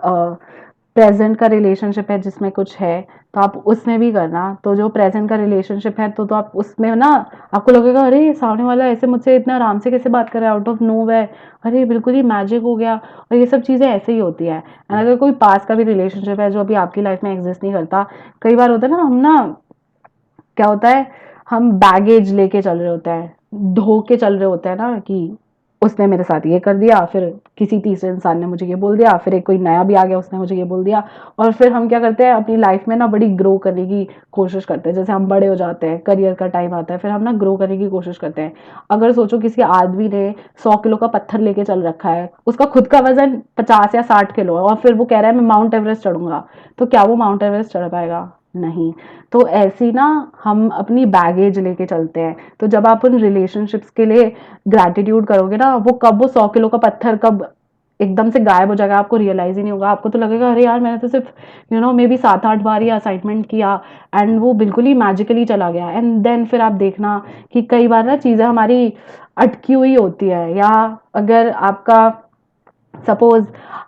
प्रेजेंट का रिलेशनशिप है जिसमें कुछ है तो आप उसमें भी करना। तो जो प्रेजेंट का रिलेशनशिप है तो आप उसमें ना, आपको लगेगा अरे सामने वाला ऐसे मुझसे इतना आराम से कैसे बात कर रहा है आउट ऑफ नोवेयर, अरे बिल्कुल ही मैजिक हो गया। और ये सब चीज़ें ऐसे ही होती है। एंड अगर कोई पास्ट का भी रिलेशनशिप है जो अभी आपकी लाइफ में एग्जिस्ट नहीं करता, कई बार होता है ना, हम ना क्या होता है, हम बैगेज लेके चल रहे होते हैं, ढो के चल रहे होते हैं ना, कि उसने मेरे साथ ये कर दिया, फिर किसी तीसरे इंसान ने मुझे ये बोल दिया, फिर एक कोई नया भी आ गया उसने मुझे ये बोल दिया। और फिर हम क्या करते हैं अपनी लाइफ में ना बड़ी ग्रो करने की कोशिश करते हैं। जैसे हम बड़े हो जाते हैं, करियर का टाइम आता है, फिर हम ना ग्रो करने की कोशिश करते हैं। अगर सोचो किसी आदमी ने 100 किलो का पत्थर लेके चल रखा है, उसका खुद का वजन 50 या 60 किलो है, और फिर वो कह रहा है मैं माउंट एवरेस्ट चढ़ूंगा, तो क्या वो माउंट एवरेस्ट चढ़ पाएगा? नहीं। तो ऐसी ना हम अपनी बैगेज लेके चलते हैं। तो जब आप उन रिलेशनशिप्स के लिए ग्रैटिट्यूड करोगे ना, वो कब वो 100 किलो का पत्थर कब एकदम से गायब हो जाएगा आपको रियलाइज ही नहीं होगा। आपको तो लगेगा अरे यार मैंने तो सिर्फ may be 7-8 bar he assignment किया एंड वो बिल्कुल ही मैजिकली चला गया। एंड देन फिर आप देखना कि कई बार ना चीज़ें हमारी अटकी हुई होती है, या अगर आपका सपोज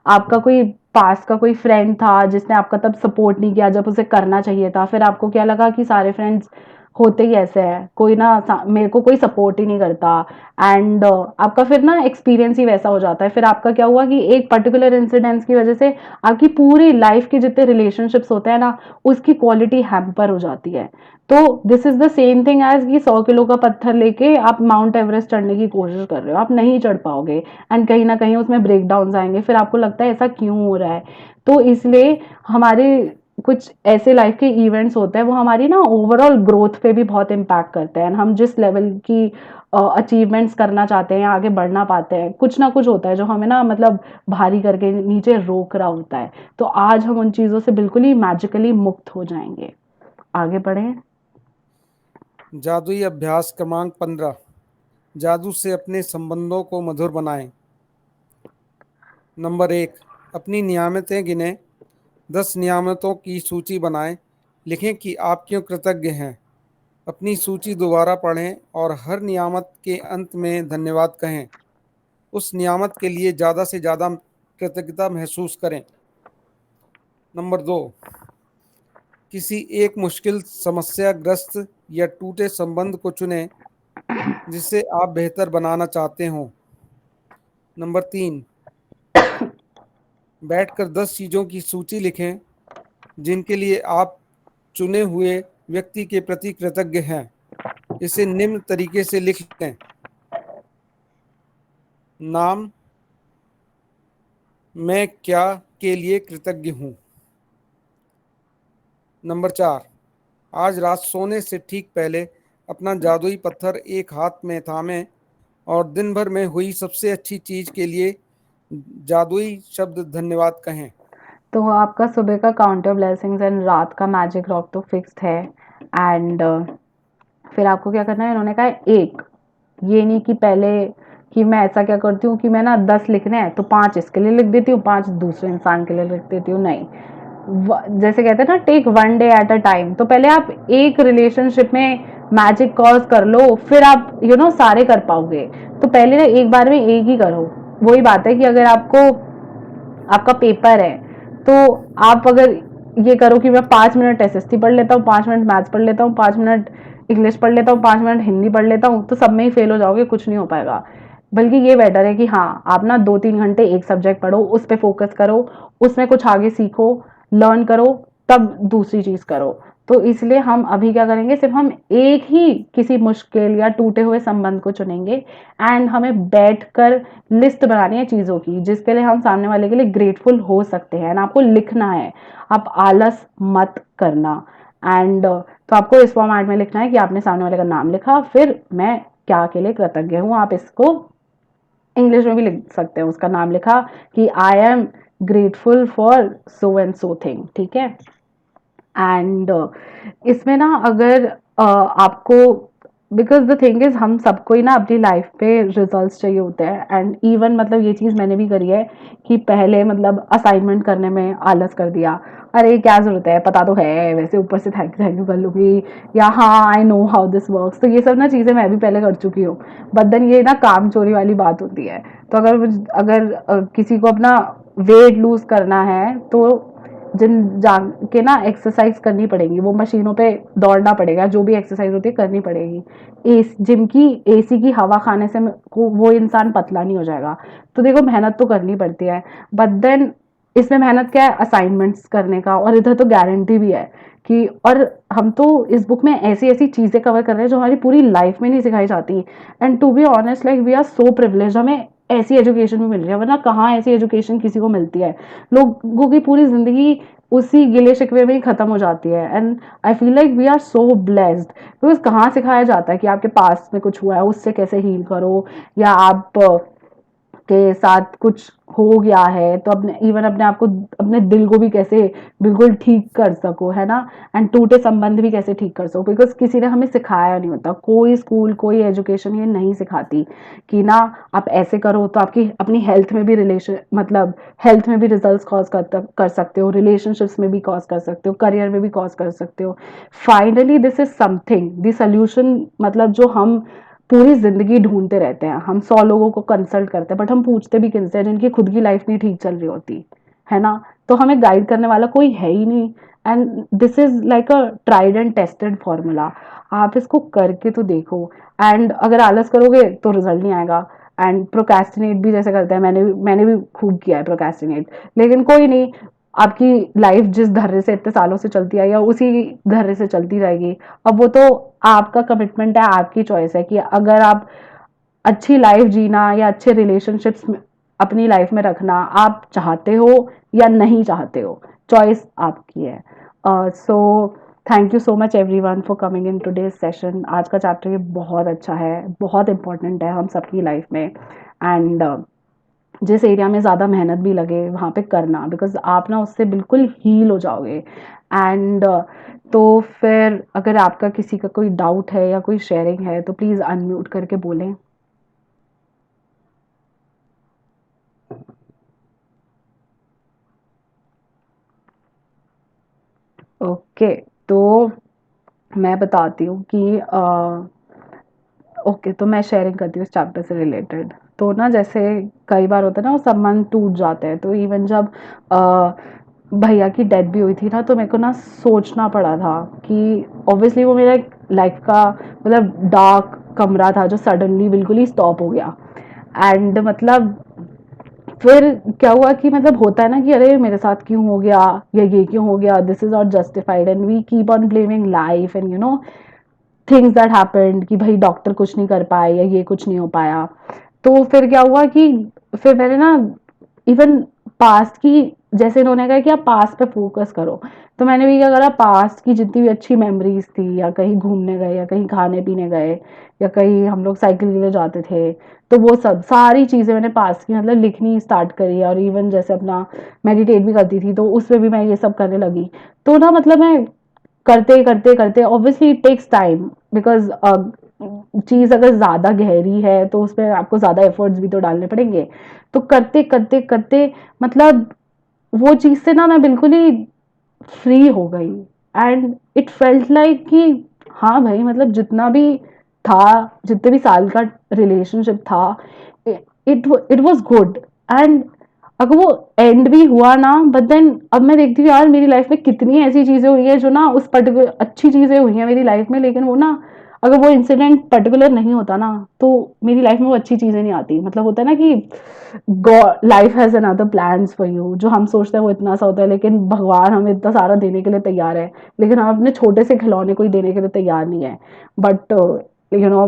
आपका कोई पास का कोई फ्रेंड था जिसने आपका तब सपोर्ट नहीं किया जब उसे करना चाहिए था, फिर आपको क्या लगा कि सारे फ्रेंड्स होते ही ऐसे हैं, कोई ना मेरे को कोई सपोर्ट ही नहीं करता। एंड आपका फिर ना एक्सपीरियंस ही वैसा हो जाता है। फिर आपका क्या हुआ कि एक पर्टिकुलर इंसिडेंट्स की वजह से आपकी पूरी लाइफ के जितने रिलेशनशिप्स होते हैं ना, उसकी क्वालिटी हैम्पर हो जाती है। तो this is the same thing as कि 100 किलो का पत्थर लेके आप माउंट एवरेस्ट चढ़ने की कोशिश कर रहे हो, आप नहीं चढ़ पाओगे। एंड कहीं ना कहीं उसमें ब्रेक डाउन आएंगे, फिर आपको लगता है ऐसा क्यों हो रहा है। तो इसलिए हमारे कुछ ऐसे लाइफ के इवेंट्स होते हैं वो हमारी ना ओवरऑल ग्रोथ पे भी बहुत इम्पैक्ट करते हैं। हम जिस लेवल की अचीवमेंट्स करना चाहते हैं, आगे बढ़ना पाते हैं, कुछ ना कुछ होता है जो हमें ना मतलब भारी करके नीचे रोक रहा होता है। तो आज हम उन चीज़ों से बिल्कुल ही मैजिकली मुक्त हो जाएंगे। आगे बढ़े। जादुई अभ्यास क्रमांक 15, जादू से अपने संबंधों को मधुर बनाएं। नंबर 1, अपनी नियामतें गिनें। 10 नियामतों की सूची बनाएं। लिखें कि आप क्यों कृतज्ञ हैं। अपनी सूची दोबारा पढ़ें और हर नियामत के अंत में धन्यवाद कहें। उस नियामत के लिए ज़्यादा से ज़्यादा कृतज्ञता महसूस करें। नंबर 2, किसी एक मुश्किल समस्याग्रस्त या टूटे संबंध को चुनें जिसे आप बेहतर बनाना चाहते हो। नंबर 3, बैठकर 10 चीज़ों की सूची लिखें जिनके लिए आप चुने हुए व्यक्ति के प्रति कृतज्ञ हैं। इसे निम्न तरीके से लिख लें: नाम, मैं क्या के लिए कृतज्ञ हूँ। नंबर 4, आज रात सोने से ठीक पहले अपना जादुई पत्थर एक हाथ में थामें और दिन भर में हुई सबसे अच्छी चीज़ के लिए जादुई शब्द धन्यवाद कहें। तो आपका सुबह का काउंटर ब्लेसिंग्स एंड रात का मैजिक रॉक तो फिक्स्ड है। एंड फिर आपको क्या करना है, इन्होंने कहा एक, ये नहीं कि पहले कि मैं ऐसा क्या करती हूँ कि मैं ना 10 लिखने हैं तो 5 इसके लिए लिख देती हूँ, 5 दूसरे इंसान के लिए लिख देती हूँ। नहीं, जैसे कहते हैं ना, take one day at a time. तो पहले आप एक रिलेशनशिप में मैजिक कॉज कर लो, फिर आप सारे कर पाओगे। तो पहले ना एक बार में एक ही करो। वही बात है कि अगर आपको आपका पेपर है तो आप अगर ये करो कि मैं 5 मिनट एसएसटी पढ़ लेता हूँ, 5 मिनट मैथ्स पढ़ लेता हूँ, 5 मिनट इंग्लिश पढ़ लेता हूँ, 5 मिनट हिंदी पढ़ लेता हूँ, तो सब में ही फेल हो जाओगे, कुछ नहीं हो पाएगा। बल्कि ये बेटर है कि हाँ, आप ना 2-3 घंटे एक सब्जेक्ट पढ़ो, उस पर फोकस करो, उसमें कुछ आगे सीखो, लर्न करो, तब दूसरी चीज करो। तो इसलिए हम अभी क्या करेंगे, सिर्फ हम एक ही किसी मुश्किल या टूटे हुए संबंध को चुनेंगे, एंड हमें बैठकर लिस्ट बनानी है चीजों की जिसके लिए हम सामने वाले के लिए ग्रेटफुल हो सकते हैं, एंड आपको लिखना है, आप आलस मत करना। एंड तो आपको इस फॉर्मेट में लिखना है कि आपने सामने वाले का नाम लिखा, फिर मैं क्या के लिए कृतज्ञ हूँ, आप इसको इंग्लिश में भी लिख सकते हैं, उसका नाम लिखा कि I am grateful for so and so thing, ठीक है। एंड इसमें ना अगर आपको, बिकॉज द थिंग इज हम सबको ही ना अपनी लाइफ पे रिजल्ट्स चाहिए होते हैं, एंड इवन मतलब ये चीज़ मैंने भी करी है कि पहले मतलब असाइनमेंट करने में आलस कर दिया, अरे क्या जरूरत है, पता तो है वैसे, ऊपर से थैंक यू कर लूंगी, या हाँ I know how this works, तो ये सब ना चीज़ें मैं भी पहले कर चुकी हूँ। बट देन ये ना काम चोरी वाली बात होती है। तो अगर किसी को अपना वेट लूज करना है तो जिम जाके ना एक्सरसाइज करनी पड़ेगी, वो मशीनों पे दौड़ना पड़ेगा, जो भी एक्सरसाइज होती है करनी पड़ेगी। एस जिम की एसी की हवा खाने से वो इंसान पतला नहीं हो जाएगा। तो देखो मेहनत तो करनी पड़ती है, बट देन इसमें मेहनत क्या है, असाइनमेंट्स करने का, और इधर तो गारंटी भी है कि, और हम तो इस बुक में ऐसी ऐसी चीजें कवर कर रहे हैं जो हमारी पूरी लाइफ में नहीं सिखाई जाती। And to be honest like we are so privilege, हमें ऐसी एजुकेशन भी मिल रही है, वरना कहाँ ऐसी एजुकेशन किसी को मिलती है। लोगों की पूरी जिंदगी उसी गिले शिकवे में ही खत्म हो जाती है। And I feel like we are so blessed, because कहाँ सिखाया जाता है कि आपके पास में कुछ हुआ है उससे कैसे हील करो, या आप के साथ कुछ हो गया है तो अपने इवन अपने आप को, अपने दिल को भी कैसे बिल्कुल ठीक कर सको, है ना। एंड टूटे संबंध भी कैसे ठीक कर सको, बिकॉज किसी ने हमें सिखाया नहीं होता, कोई स्कूल कोई एजुकेशन ये नहीं सिखाती कि ना आप ऐसे करो तो आपकी अपनी हेल्थ में भी रिलेशन, मतलब हेल्थ में भी रिजल्ट कॉज कर सकते हो, रिलेशनशिप्स में भी कॉज कर सकते हो, करियर में भी कॉज कर सकते हो। Finally this is something the solution, मतलब जो हम पूरी जिंदगी ढूंढते रहते हैं। हम 100 लोगों को कंसल्ट करते हैं, बट हम पूछते भी किनसे, जिनकी खुद की लाइफ नहीं ठीक चल रही होती, है ना। तो हमें गाइड करने वाला कोई है ही नहीं। And this is like a tried and tested formula, आप इसको करके तो देखो। एंड अगर आलस करोगे तो रिजल्ट नहीं आएगा। एंड प्रोकेस्टिनेट भी जैसे करते हैं, मैंने भी खूब किया है प्रोकेस्टिनेट, लेकिन कोई नहीं, आपकी लाइफ जिस धर्रे से इतने सालों से चलती आई है उसी धर्रे से चलती रहेगी। अब वो तो आपका कमिटमेंट है, आपकी चॉइस है कि अगर आप अच्छी लाइफ जीना या अच्छे रिलेशनशिप्स अपनी लाइफ में रखना आप चाहते हो या नहीं चाहते हो, चॉइस आपकी है। So thank you so much everyone for coming in today's session. आज का चैप्टर ये बहुत अच्छा है, बहुत इंपॉर्टेंट है हम सबकी लाइफ में। एंड जिस एरिया में ज़्यादा मेहनत भी लगे वहाँ पे करना, बिकॉज आप ना उससे बिल्कुल हील हो जाओगे। एंड तो फिर अगर आपका किसी का कोई डाउट है या कोई शेयरिंग है तो प्लीज़ अनम्यूट करके बोलें। ओके, तो मैं बताती हूँ कि ओके, तो मैं शेयरिंग करती हूँ इस चैप्टर से रिलेटेड। तो ना जैसे कई बार होता है ना वो संबंध टूट जाते हैं, तो इवन जब अ, भैया की डेथ भी हुई थी ना, तो मेरे को ना सोचना पड़ा था कि ऑब्वियसली वो मेरा लाइफ का मतलब डार्क कमरा था जो सडनली बिल्कुल ही स्टॉप हो गया। एंड मतलब फिर क्या हुआ कि मतलब होता है ना कि अरे मेरे साथ क्यों हो गया, या ये क्यों हो गया, this is not justified, and we keep on blaming life and things that happened, कि भाई डॉक्टर कुछ नहीं कर पाए या ये कुछ नहीं हो पाया। तो फिर क्या हुआ कि फिर मैंने ना इवन पास्ट की, जैसे इन्होंने कहा कि आप पास्ट पे फोकस करो, तो मैंने भी क्या करा, पास्ट की जितनी भी अच्छी मेमोरीज थी, या कहीं घूमने गए या कहीं खाने पीने गए या कहीं हम लोग साइकिल के लिए जाते थे, तो वो सब सारी चीज़ें मैंने पास्ट की मतलब लिखनी स्टार्ट करी। और इवन जैसे अपना मेडिटेट भी करती थी तो उसमें भी मैं ये सब करने लगी। तो ना मतलब मैं करते करते करते, obviously it takes time, because चीज अगर ज्यादा गहरी है तो उसमें आपको ज्यादा एफर्ट्स भी तो डालने पड़ेंगे। तो करते करते करते मतलब वो चीज से ना मैं बिल्कुल ही फ्री हो गई। एंड इट फेल्ट लाइक कि हाँ भाई, मतलब जितना भी था, जितने भी साल का रिलेशनशिप था, it it was good. And अगर वो एंड भी हुआ ना, बट देन अब मैं देखती हूँ यार मेरी लाइफ में कितनी ऐसी चीजें हुई है जो ना उस पर्टिकुलर अच्छी चीजें हुई हैं मेरी लाइफ में, लेकिन वो ना अगर वो इंसिडेंट पर्टिकुलर नहीं होता ना तो मेरी लाइफ में वो अच्छी चीजें नहीं आती। मतलब होता है ना कि God life has another plans for you, जो हम सोचते हैं वो इतना सा होता है, लेकिन भगवान हमें इतना सारा देने के लिए तैयार है, लेकिन हम अपने छोटे से खिलौने को ही देने के लिए तैयार नहीं है। But you know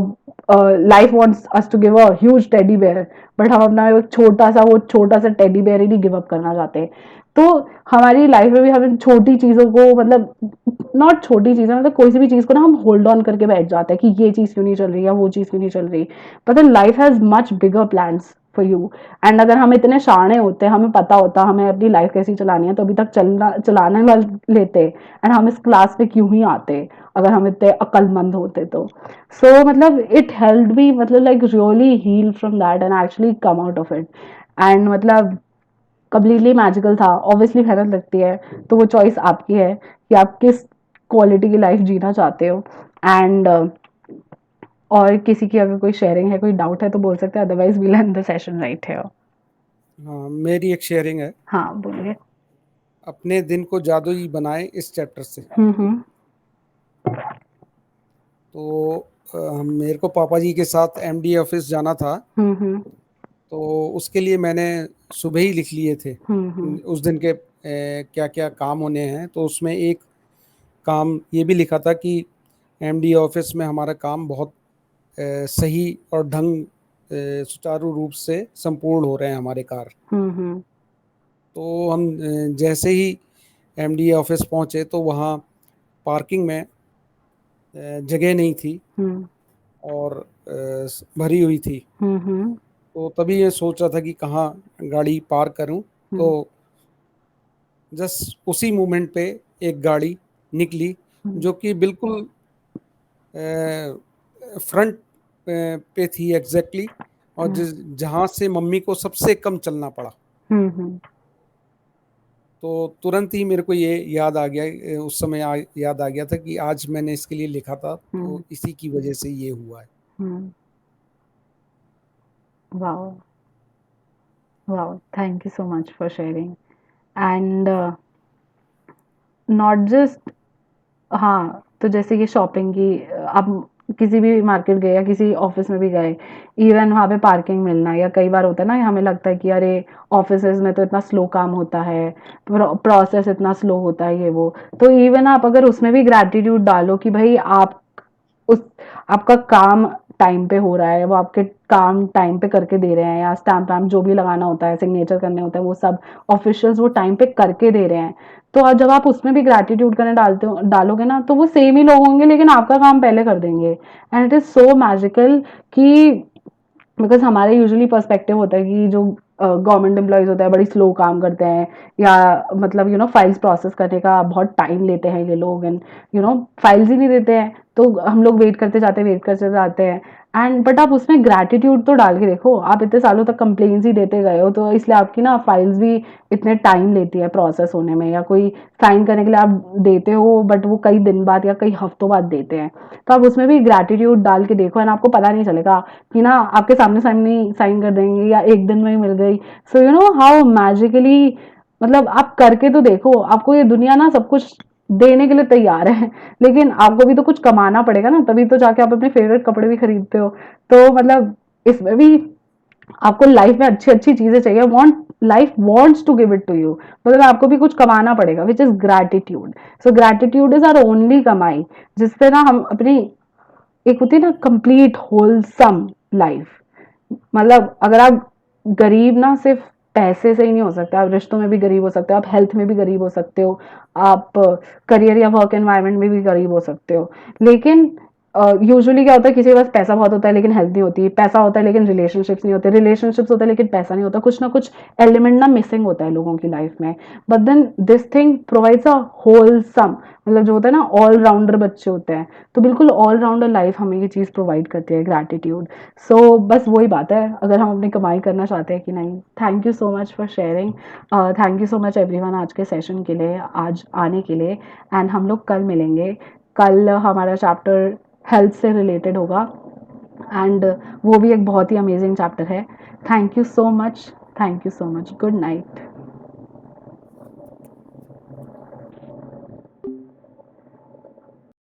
life wants us to give a huge teddy bear, but हम अपना एक छोटा सा, वो छोटा सा टेडी बेयर ही नहीं गिव अप करना चाहते। तो हमारी लाइफ में भी हमें छोटी चीजों को, मतलब नॉट छोटी चीजें, मतलब कोई सी भी चीज को ना हम होल्ड ऑन करके बैठ जाते हैं कि ये चीज क्यों नहीं चल रही या वो चीज क्यों नहीं चल रही। पता life has much bigger plans for you. And अगर हम इतने शाणे होते, हमें पता होता हमें अपनी लाइफ कैसी चलानी है, तो अभी तक चलाने लेते, एंड हम इस क्लास में क्यों ही आते अगर हम इतने अक्लमंद होते तो। सो मतलब इट हेल्प मी, मतलब like really heal from that and actually come out of it. And मतलब कम्प्लीटली मैजिकल था। ऑब्वियसली मेहनत लगती है, तो वो चॉइस आपकी है कि आप किस क्वालिटी की लाइफ जीना चाहते हो। एंड और किसी की अगर कोई शेयरिंग है, कोई डाउट है तो बोल सकते हैं, otherwise we'll end the session right है। हाँ, मेरी एक शेयरिंग है। हाँ बोलिए। अपने दिन को जादुई बनाए इस चैप्टर से। हम्म। तो मेरे को पापा जी के साथ एमडी ऑफिस जाना था। हम्म। तो उसके लिए मैंने सुबह ही लिख लिए थे हम्म। उस दिन के क्या क्या काम होने हैं। तो उसमें एक काम ये भी लिखा था कि एमडी ऑफिस में हमारा काम बहुत सही और सुचारू रूप से संपूर्ण हो रहे हैं हमारे कार्य। हम्म। तो हम जैसे ही एमडी ऑफिस पहुंचे तो वहाँ पार्किंग में जगह नहीं थी हम्म। और भरी हुई थी। हम्म। तो तभी मैं सोच रहा था कि कहाँ गाड़ी पार्क करूं। तो हम्म। जस्ट उसी मोमेंट पे एक गाड़ी निकली हम्म। जो कि बिल्कुल फ्रंट पे थी एग्जैक्टली, और जहाँ से मम्मी को सबसे कम चलना पड़ा। हम्म। तो तुरंत ही मेरे को ये याद आ गया, उस समय याद आ गया था कि आज मैंने इसके लिए लिखा था, तो हम्म। इसी की वजह से ये हुआ है। Hmm. Wow, wow, thank you so much for sharing. And not just, हाँ, तो जैसे कि शॉपिंग की, आप किसी भी मार्केट गए या किसी ऑफिस में भी गए, इवन वहाँ पे पार्किंग मिलना, या कई बार होता है ना हमें लगता है कि अरे ऑफिसेज में तो इतना स्लो काम होता है, प्रोसेस इतना स्लो होता है ये वो। तो इवन आप अगर उसमें भी ग्रैटिट्यूड डालो कि भाई आप उस आपका काम टाइम पे हो रहा है, वो आपके काम टाइम पे करके दे रहे हैं, या स्टैम्प वैम्प जो भी लगाना होता है, सिग्नेचर करने होता है, वो सब ऑफिशियल्स वो टाइम पे करके दे रहे हैं। तो जब आप उसमें भी ग्रैटिट्यूड करने डालोगे ना, तो वो सेम ही लोग होंगे लेकिन आपका काम पहले कर देंगे। And it is so magical कि, बिकॉज हमारे यूजुअली पर्सपेक्टिव होता है कि जो गवर्नमेंट एम्प्लॉयज होता है बड़ी स्लो काम करते हैं, या मतलब फाइल्स प्रोसेस करने का बहुत टाइम लेते हैं ये लोग, एंड फाइल्स ही नहीं देते हैं, तो हम लोग वेट करते जाते हैं। एंड बट आप उसमें ग्रैटिट्यूड तो डाल के देखो, आप इतने सालों तक कंप्लेन्स ही देते गए हो, तो इसलिए आपकी ना फाइल्स भी इतने टाइम लेती है प्रोसेस होने में, या कोई साइन करने के लिए आप देते हो बट वो कई दिन बाद या कई हफ्तों बाद देते हैं। तो आप उसमें भी ग्रैटिट्यूड डाल के देखो, एंड आपको पता नहीं चलेगा कि ना आपके सामने सामने साइन कर देंगे या एक दिन में ही मिल गई। So you know how magically, मतलब आप करके तो देखो, आपको ये दुनिया ना सब कुछ देने के लिए तैयार है, लेकिन आपको भी तो कुछ कमाना पड़ेगा ना, तभी तो जाके आप अपने फेवरेट कपड़े भी खरीदते हो। तो मतलब इसमें भी आपको लाइफ में अच्छी अच्छी चीजें चाहिए, want life wants to give it to you, मतलब आपको भी कुछ कमाना पड़ेगा, which is gratitude. So gratitude is our only कमाई, जिससे ना हम अपनी, एक होती है ना कंप्लीट होलसम लाइफ। मतलब अगर आप गरीब ना सिर्फ पैसे से ही नहीं हो सकते, आप रिश्तों में भी गरीब हो सकते हो, आप हेल्थ में भी गरीब हो सकते हो, आप करियर या वर्क एनवायरनमेंट में भी गरीब हो सकते हो। लेकिन यूजुअली क्या होता है, किसी के पास पैसा बहुत होता है लेकिन हेल्थ नहीं होती, पैसा होता है लेकिन रिलेशनशिप्स नहीं होते, रिलेशनशिप्स होता है लेकिन पैसा नहीं होता, कुछ ना कुछ एलिमेंट ना मिसिंग होता है लोगों की लाइफ में। But then this thing provides a wholesome, मतलब जो होता है ना ऑल राउंडर बच्चे होते हैं, तो बिल्कुल ऑल राउंडर लाइफ हमें ये चीज़ प्रोवाइड करती है, ग्रैटिट्यूड। सो बस वही बात है, अगर हम अपनी कमाई करना चाहते हैं कि नहीं। Thank you so much for sharing, thank you so much everyone आज के सेशन के लिए, आज आने के लिए। एंड हम लोग कल मिलेंगे। कल हमारा चैप्टर हेल्थ से रिलेटेड होगा, एंड वो भी एक बहुत ही अमेजिंग चैप्टर है। Thank you so much, thank you so much, good night.